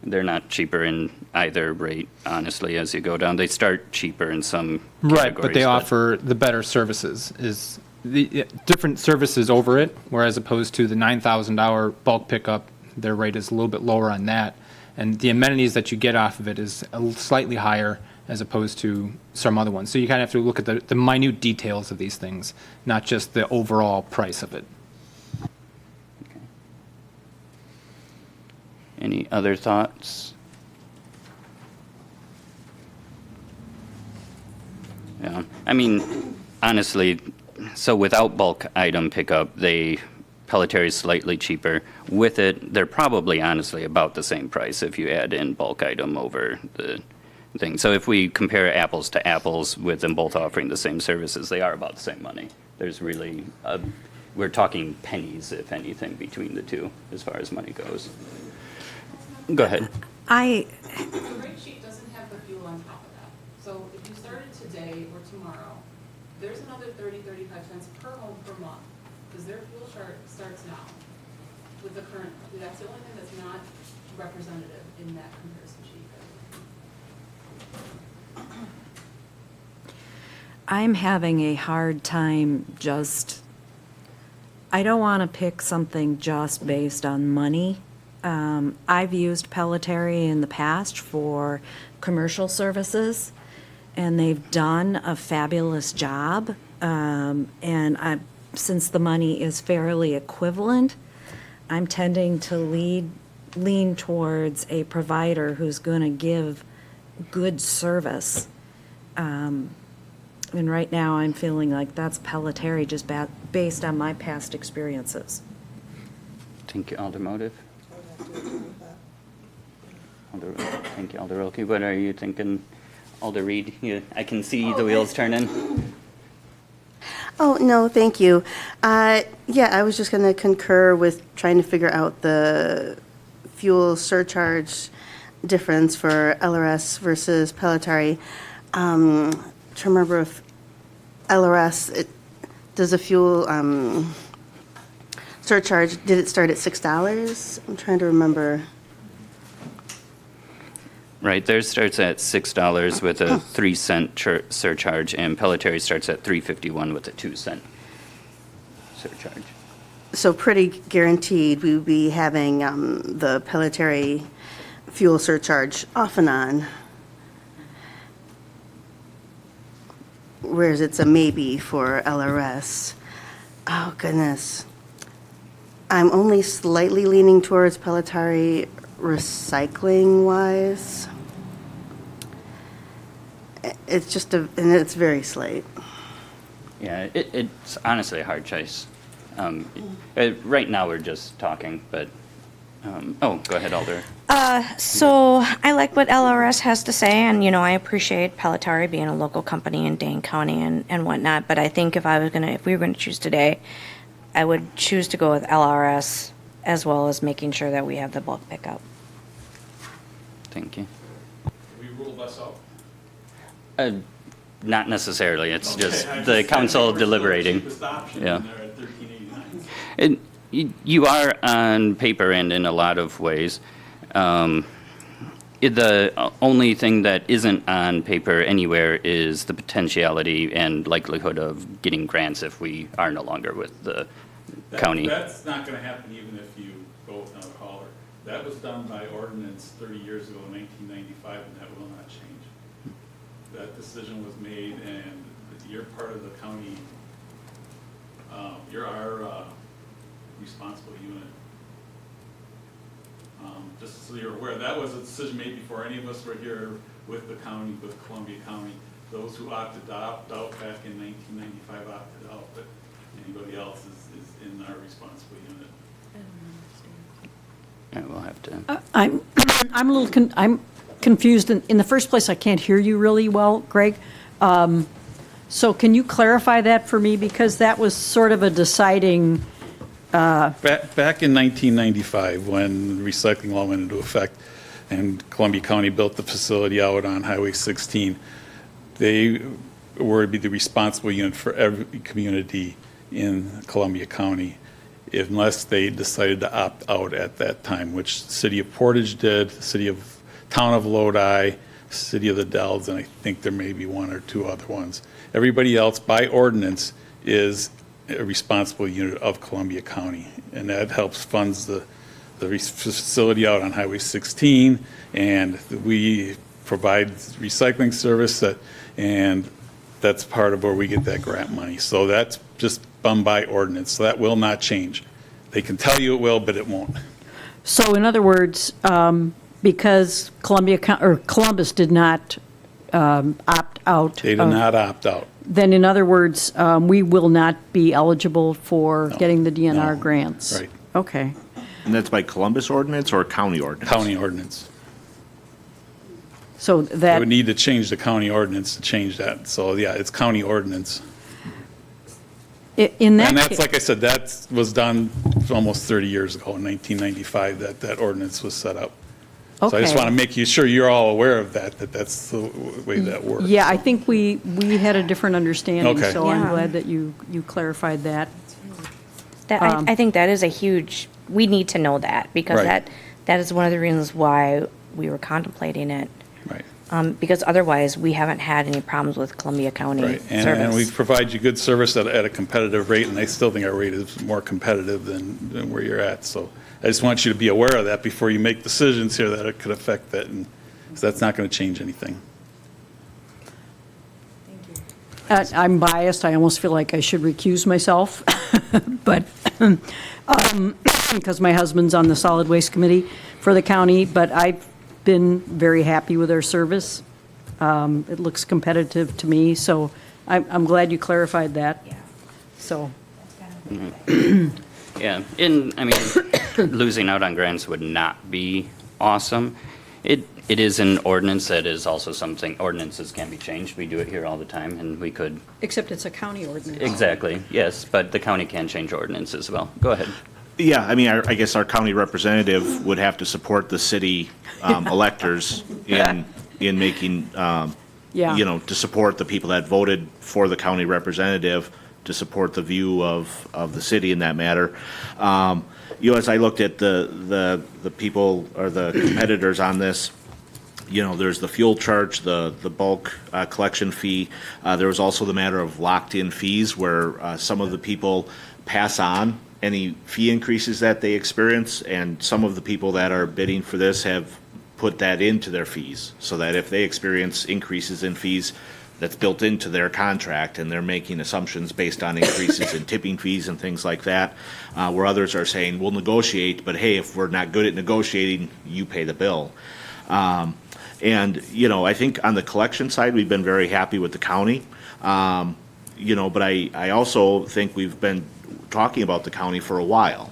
They're not cheaper in either rate, honestly, as you go down. They start cheaper in some categories. Right, but they offer the better services, is the different services over it, whereas opposed to the $9,000 bulk pickup, their rate is a little bit lower on that. And the amenities that you get off of it is slightly higher as opposed to some other ones. So you kind of have to look at the minute details of these things, not just the overall price of it. Any other thoughts? Yeah, I mean, honestly, so without bulk item pickup, Pelletieri is slightly cheaper. With it, they're probably honestly about the same price if you add in bulk item over the thing. So if we compare apples to apples with them both offering the same services, they are about the same money. There's really we're talking pennies, if anything, between the two, as far as money goes. Go ahead. The rate sheet doesn't have the fuel on top of that. So if you started today or tomorrow, there's another 35 cents per home per month, because their fuel chart starts now with the current, that's the only thing that's not representative in that comparison sheet. I'm having a hard time I don't want to pick something just based on money. I've used Pelletary in the past for commercial services, and they've done a fabulous job. Since the money is fairly equivalent, I'm tending to lean towards a provider who's going to give good service. And right now, I'm feeling like that's Pelletary just based on my past experiences. Thank you, Alder Motive. Thank you, Alder Wilkie. What are you thinking, Alder Reed? I can see the wheels turning. Oh, no, thank you. Yeah, I was just going to concur with trying to figure out the fuel surcharge difference for LRS versus Pelletary. To remember if LRS, does a fuel surcharge, did it start at $6? I'm trying to remember. Right, theirs starts at $6 with a 3-cent surcharge, and Pelletary starts at $3.51 with a 2-cent surcharge. So pretty guaranteed we would be having the Pelletary fuel surcharge off and on. Whereas it's a maybe for LRS. Oh, goodness. I'm only slightly leaning towards Pelletary recycling-wise. It's just and it's very slight. Yeah, it's honestly a hard choice. Right now, we're just talking, but, go ahead, Alder. So I like what LRS has to say, and, I appreciate Pelletary being a local company in Dane County and whatnot, but I think if we were going to choose today, I would choose to go with LRS as well as making sure that we have the bulk pickup. Thank you. We ruled us out? Not necessarily, it's Okay, just I the just council think we're still the deliberating. cheapest option, Yeah. and they're at $13.89. And you are on paper and in a lot of ways. The only thing that isn't on paper anywhere is the potentiality and likelihood of getting grants if we are no longer with the county. That's not going to happen even if you go with another hauler. That was done by ordinance 30 years ago in 1995, and that will not change. That decision was made, and you're part of the county. You're our responsible unit. Just so you're aware, that was a decision made before any of us were here with the county, with Columbia County. Those who opted out back in 1995 opted out, but anybody else is in our responsible unit. Yeah, we'll have to. I'm a little, I'm confused. In the first place, I can't hear you really well, Greg. So can you clarify that for me? Because that was sort of a deciding. Back in 1995, when recycling law went into effect and Columbia County built the facility out on Highway 16, they were to be the responsible unit for every community in Columbia County, unless they decided to opt out at that time, which the city of Portage did, the town of Lodi, city of the Dells, and I think there may be one or two other ones. Everybody else, by ordinance, is a responsible unit of Columbia County, and that helps funds the facility out on Highway 16, and we provide recycling service and that's part of where we get that grant money. So that's just done by ordinance, so that will not change. They can tell you it will, but it won't. So in other words, because Columbus did not opt out. They did not opt out. Then in other words, we will not be eligible for getting the DNR grants. Right. Okay. And that's by Columbus ordinance or county ordinance? County ordinance. So They that, would need to change the county ordinance to change that. So yeah, it's county ordinance. In that And that's, case, like I said, that was done almost 30 years ago, in 1995, that ordinance was set up. So I just Okay. want to make sure you're all aware of that that's the way that works. yeah, I think we had a different understanding, Okay. so I'm Yeah. glad that you clarified that. That, I think that is a huge, we need to know that, because Right. that is one of the reasons why we were contemplating it. Right. Because otherwise, we haven't had any problems with Columbia County Right, and we service. provide you good service at a competitive rate, and I still think our rate is more competitive than where you're at. So I just want you to be aware of that before you make decisions here that it could affect that, and 'cause that's not going to change anything. I'm biased, I almost feel like I should recuse myself, but, because my husband's on the solid waste committee for the county, but I've been very happy with their service. It looks competitive to me, so I'm glad you clarified that. So, Yeah, I mean, losing out on grants would not be awesome. It is an ordinance that is also something, ordinances can be changed. We do it here all the time, and we could, except it's a county ordinance. exactly, yes, but the county can change ordinance as well. Go ahead. Yeah, I mean, I guess our county representative would have to support the city electors in making, Yeah. you know, to support the people that voted for the county representative, to support the view of the city in that matter. You know, as I looked at the people or the competitors on this, you know, there's the fuel charge, the bulk collection fee. There was also the matter of locked-in fees where some of the people pass on any fee increases that they experience, and some of the people that are bidding for this have put that into their fees, so that if they experience increases in fees, that's built into their contract, and they're making assumptions based on increases in tipping fees and things like that, where others are saying, we'll negotiate, but hey, if we're not good at negotiating, you pay the bill. And, you know, I think on the collection side, we've been very happy with the county. You know, but I also think we've been talking about the county for a while.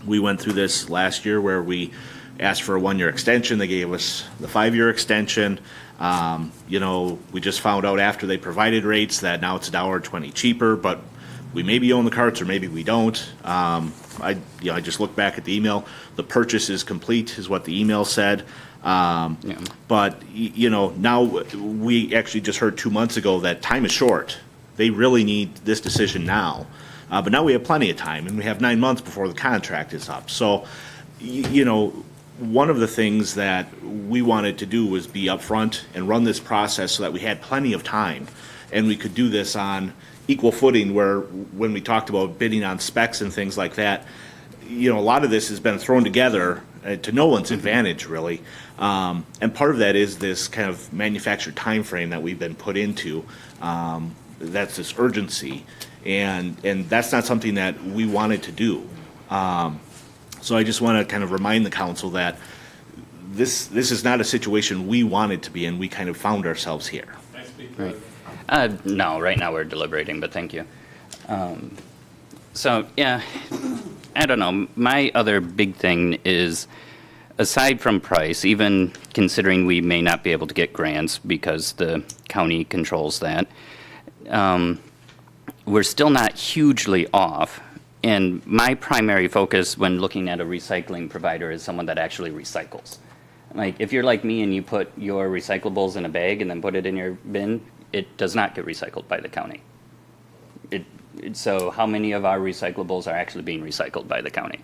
We went through this last year where we asked for a 1-year extension. They gave us the 5-year extension. You know, we just found out after they provided rates that now it's $1.20 cheaper, but we maybe own the carts or maybe we don't. I just looked back at the email. The purchase is complete, is what the email said. But, you know, now we actually just heard 2 months ago that time is short. They really need this decision now. But now we have plenty of time, and we have 9 months before the contract is up. So, you know, one of the things that we wanted to do was be upfront and run this process so that we had plenty of time, and we could do this on equal footing, where when we talked about bidding on specs and things like that, you know, a lot of this has been thrown together to no one's advantage, really. And part of that is this kind of manufactured time frame that we've been put into. That's this urgency, and that's not something that we wanted to do. So I just want to kind of remind the council that this is not a situation we wanted to be in. We kind of found ourselves here. Right. No, right now we're deliberating, but thank you. So, yeah, I don't know. My other big thing is, aside from price, even considering we may not be able to get grants because the county controls that, we're still not hugely off. And my primary focus when looking at a recycling provider is someone that actually recycles. Like, if you're like me and you put your recyclables in a bag and then put it in your bin, it does not get recycled by the county. So how many of our recyclables are actually being recycled by the county?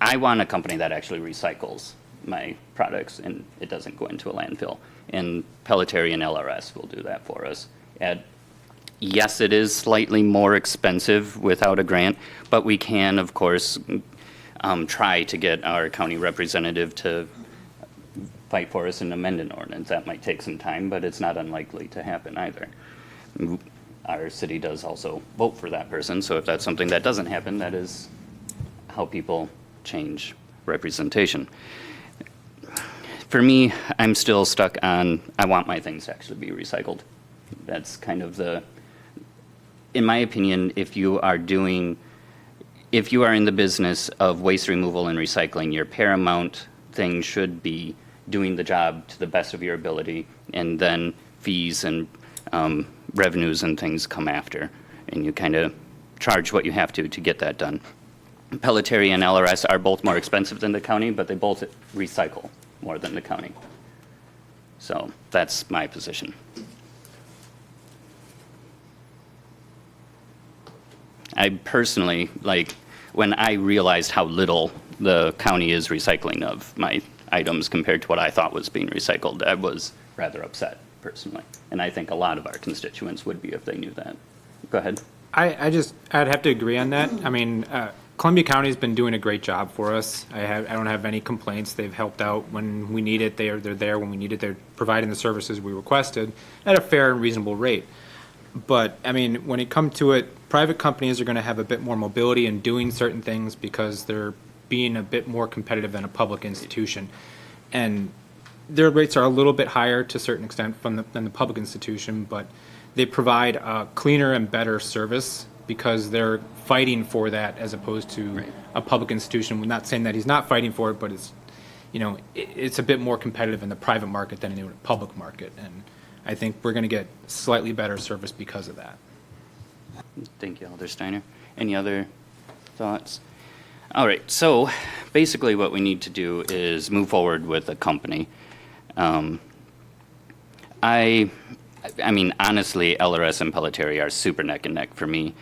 I want a company that actually recycles my products and it doesn't go into a landfill. And Pelletier and LRS will do that for us. Yes, it is slightly more expensive without a grant, but we can, of course, try to get our county representative to fight for us and amend an ordinance. That might take some time, but it's not unlikely to happen either. Our city does also vote for that person, so if that's something that doesn't happen, that is how people change representation. For me, I'm still stuck on, I want my things to actually be recycled. That's kind of in my opinion, if you are in the business of waste removal and recycling, your paramount thing should be doing the job to the best of your ability, and then fees and revenues and things come after. and you kind of charge what you have to get that done. Pelletieri and LRS are both more expensive than the county, but they both recycle more than the county. So that's my position. I personally, like, when I realized how little the county is recycling of my items compared to what I thought was being recycled, I was rather upset personally. And I think a lot of our constituents would be if they knew that. Go ahead. I'd have to agree on that. I mean, Columbia County's been doing a great job for us. I don't have any complaints. They've helped out when we need it. They're there when we need it. They're providing the services we requested at a fair and reasonable rate. But, I mean, when it comes to it, private companies are going to have a bit more mobility in doing certain things because they're being a bit more competitive than a public institution. And their rates are a little bit higher to a certain extent than the public institution, but they provide a cleaner and better service because they're fighting for that as opposed to a public institution. We're not saying that he's not fighting for it, but it's, you know, it's a bit more competitive in the private market than in the public market. And I think we're going to get slightly better service because of that. Thank you, Alder Steiner. Any other thoughts? All right, so basically what we need to do is move forward with a company. I mean, honestly, LRS and Pelletieri are super neck and neck for me.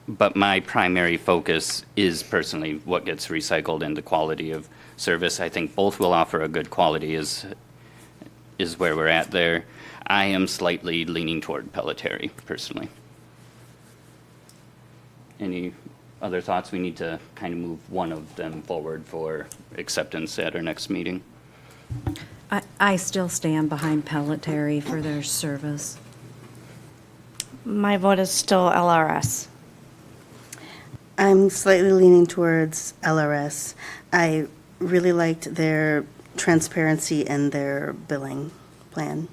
But my primary focus is personally what gets recycled and the quality of service. I think both will offer a good quality is where we're at there. I am slightly leaning toward Pelletieri personally. Any other thoughts? We need to kind of move one of them forward for acceptance at our next meeting. I still stand behind Pelletieri for their service. My vote is still LRS. I'm slightly leaning towards LRS. I really liked their transparency and their billing plan.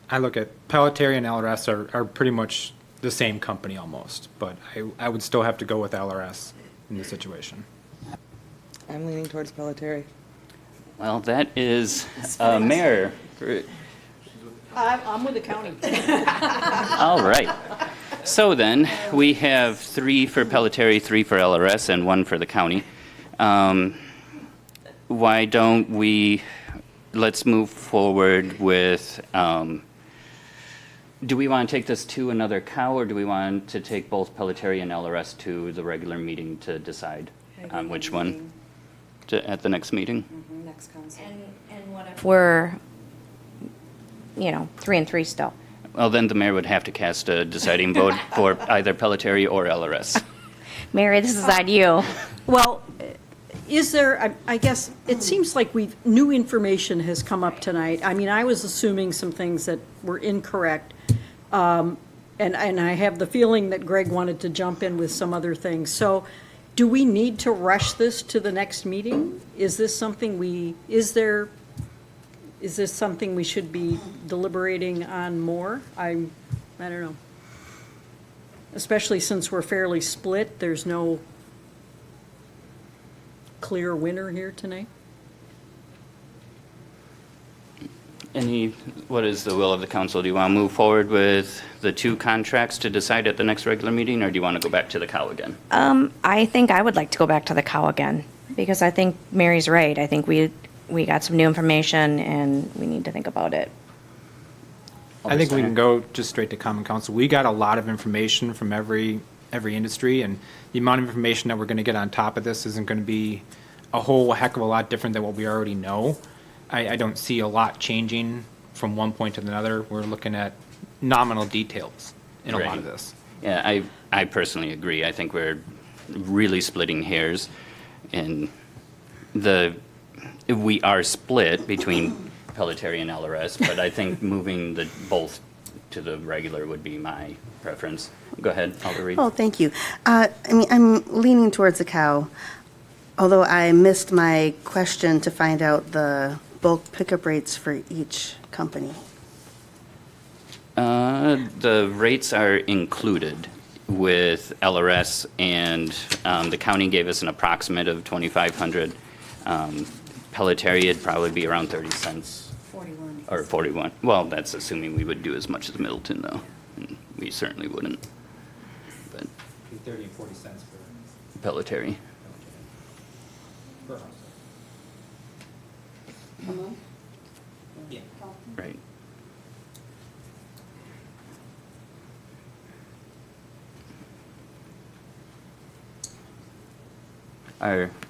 I look at Pelletieri and LRS are pretty much the same company almost, but I would still have to go with LRS in this situation. I'm leaning towards Pelletieri. Well, that is Mayor. I'm with the county. All right. So then, we have 3 for Pelletieri, 3 for LRS, and 1 for the county. Why don't we, let's move forward with, do we want to take this to another cow, or do we want to take both Pelletieri and LRS to the regular meeting to decide on which one at the next meeting? Next council. And what if we're, 3 and 3 still? Well, then the mayor would have to cast a deciding vote for either Pelletieri or LRS. Mary, this is on you. Well, is there, I guess, it seems like new information has come up tonight. I mean, I was assuming some things that were incorrect. And I have the feeling that Greg wanted to jump in with some other things. So do we need to rush this to the next meeting? Is this something we should be deliberating on more? I don't know. Especially since we're fairly split, there's no clear winner here tonight. What is the will of the council? Do you want to move forward with the 2 contracts to decide at the next regular meeting, or do you want to go back to the cow again? I think I would like to go back to the cow again, because I think Mary's right. I think we got some new information, and we need to think about it. I think we can go just straight to common council. We got a lot of information from every industry, and the amount of information that we're going to get on top of this isn't going to be a whole heck of a lot different than what we already know. I don't see a lot changing from one point to another. We're looking at nominal details in a lot of this. Yeah, I personally agree. I think we're really splitting hairs, and we are split between Pelletieri and LRS, but I think moving both to the regular would be my preference. Go ahead, Alder Reed. Oh, thank you. I'm leaning towards the cow, although I missed my question to find out the bulk pickup rates for each company. The rates are included with LRS, and the county gave us an approximate of 2,500. Pelletieri would probably be around 30 cents. 41. Or 41. Well, that's assuming we would do as much as Middleton, though. we certainly wouldn't. But 30 and 40 cents per Pelletary. house. Yeah. Right.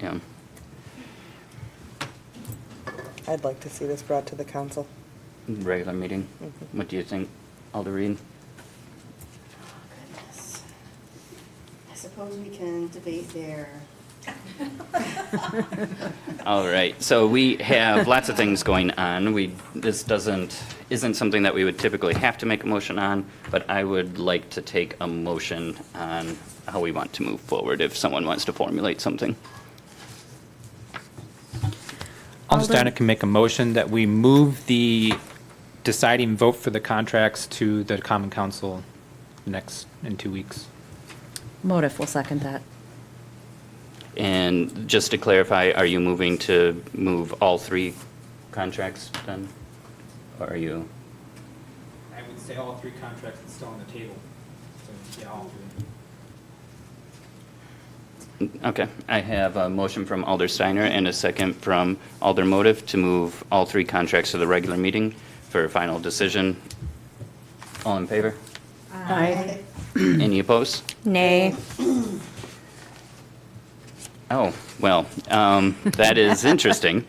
Yeah. I'd like to see this brought to the council. Regular meeting. Mhm. What do you think, Alder Reed? Goodness. I suppose we can debate there. All right, so we have lots of things going on. This isn't something that we would typically have to make a motion on, but I would like to take a motion on how we want to move forward if someone wants to formulate something. Alder Steiner can make a motion that we move the deciding vote for the contracts to the Common Council in 2 weeks. Motive will second that. And just to clarify, are you moving to move all 3 contracts then? Or are you? I would say all 3 contracts are still on the table. So, yeah, all 3. Okay, I have a motion from Alder Steiner and a second from Alder Motive to move all 3 contracts to the regular meeting for a final decision. All in favor? Aye. Any opposed? Nay. Oh, well, that is interesting.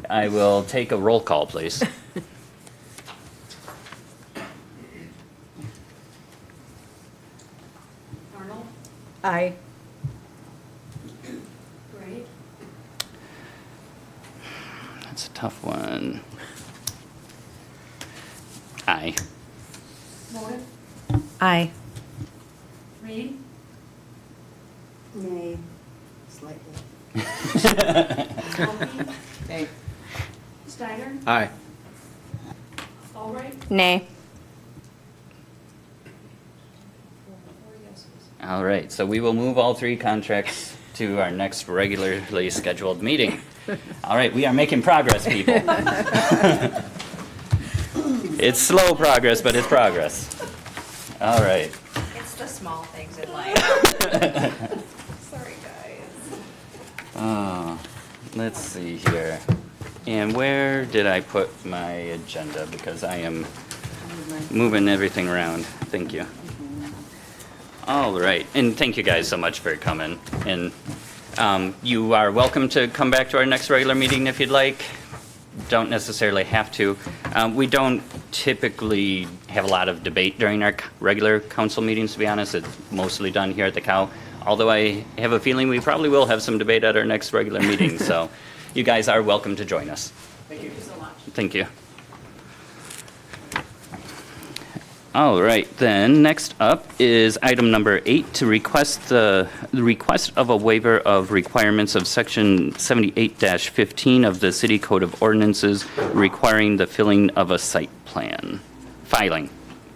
I will take a roll call, please. Arnold? Aye. Gray? That's a tough one. Aye. Motive? Aye. Reed? Nay, slightly. Wilkie? Hey. Steiner? Aye. Alright? Nay. Four yeses. All right, so we will move all 3 contracts to our next regularly scheduled meeting. All right, we are making progress, people. It's slow progress, but it's progress. All right. It's the small things in life. Sorry, guys. Let's see here. And where did I put my agenda? Because I am moving everything around. Thank you. All right, and thank you guys so much for coming. And you are welcome to come back to our next regular meeting if you'd like. Don't necessarily have to. We don't typically have a lot of debate during our regular council meetings, to be honest. It's mostly done here at the COW. Although I have a feeling we probably will have some debate at our next regular meeting. So you guys are welcome to join us. Thank you so much. Thank you. All right, then, next up is item number 8, to request the request of a waiver of requirements of section 78-15 of the City Code of Ordinances requiring the filling of a site plan. Filing.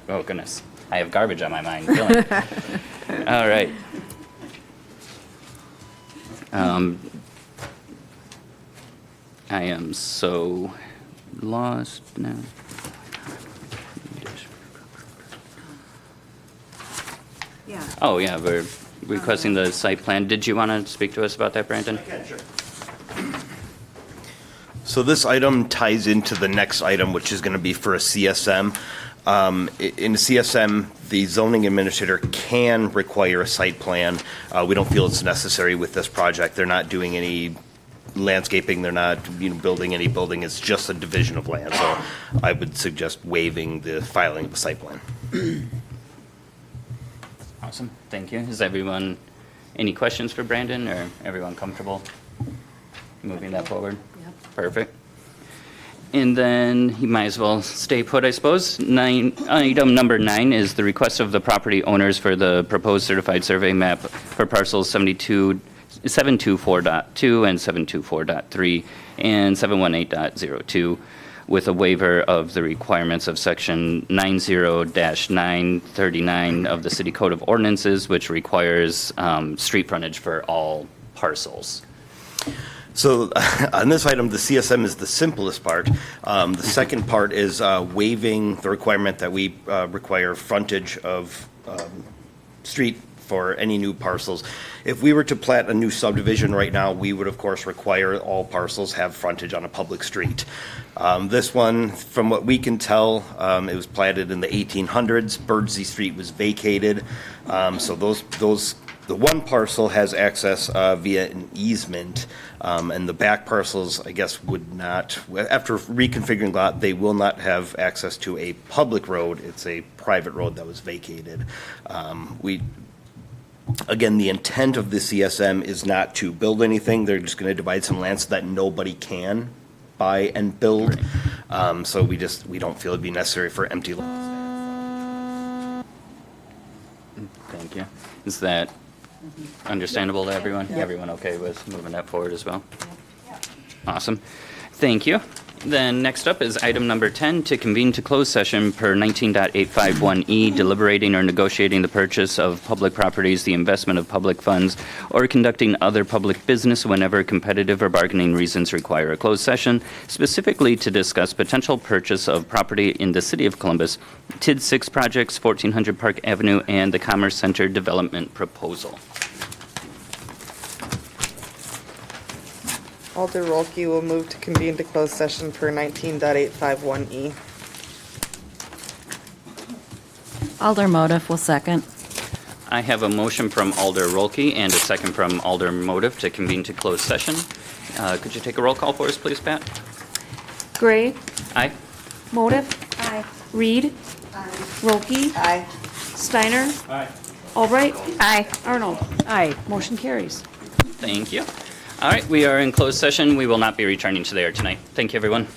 Oh, goodness. I have garbage on my mind. Filling. All right. I am so lost now. Yeah. Oh, yeah, we're requesting the site plan. Did you want to speak to us about that, Brandon? Yeah, sure. So this item ties into the next item, which is going to be for a CSM. In the CSM, the zoning administrator can require a site plan. We don't feel it's necessary with this project. They're not doing any landscaping. They're not, building any building. It's just a division of land. So I would suggest waiving the filing of the site plan. Awesome, thank you. Is everyone, any questions for Brandon, or everyone comfortable moving that forward? Yep. Perfect. And then you might as well stay put, I suppose. Item number 9 is the request of the property owners for the proposed certified survey map for parcels 724.2 and 724.3 and 718.02 with a waiver of the requirements of section 90-939 of the City Code of Ordinances, which requires street frontage for all parcels. So on this item, the CSM is the simplest part. The second part is waiving the requirement that we require frontage of street for any new parcels. If we were to plat a new subdivision right now, we would of course require all parcels have frontage on a public street. This one, from what we can tell, it was platted in the 1800s. Birdsey Street was vacated. So the one parcel has access via an easement, and the back parcels, I guess, would not, after reconfiguring the lot, they will not have access to a public road. It's a private road that was vacated. Again, the intent of the CSM is not to build anything. They're just going to divide some land so that nobody can buy and build. So we don't feel it'd be necessary for empty lots. Thank you. Is that understandable to everyone? Everyone okay with moving that forward as well? Awesome. Thank you. Then next up is item number 10, to convene to close session per 19.851E, deliberating or negotiating the purchase of public properties, the investment of public funds, or conducting other public business whenever competitive or bargaining reasons require a closed session, specifically to discuss potential purchase of property in the City of Columbus, TID 6 projects, 1400 Park Avenue, and the Commerce Center development proposal. Alder Rolke will move to convene to closed session per 19.851E. Alder Motive will second. I have a motion from Alder Rolke and a second from Alder Motive to convene to closed session. Could you take a roll call for us, please, Pat? Gray. Aye. Motive. Aye. Reed. Aye. Rolke. Aye. Steiner. Aye. Albright. Aye. Arnold. Aye. Motion carries. Thank you. All right, we are in closed session. We will not be returning to there tonight. Thank you, everyone.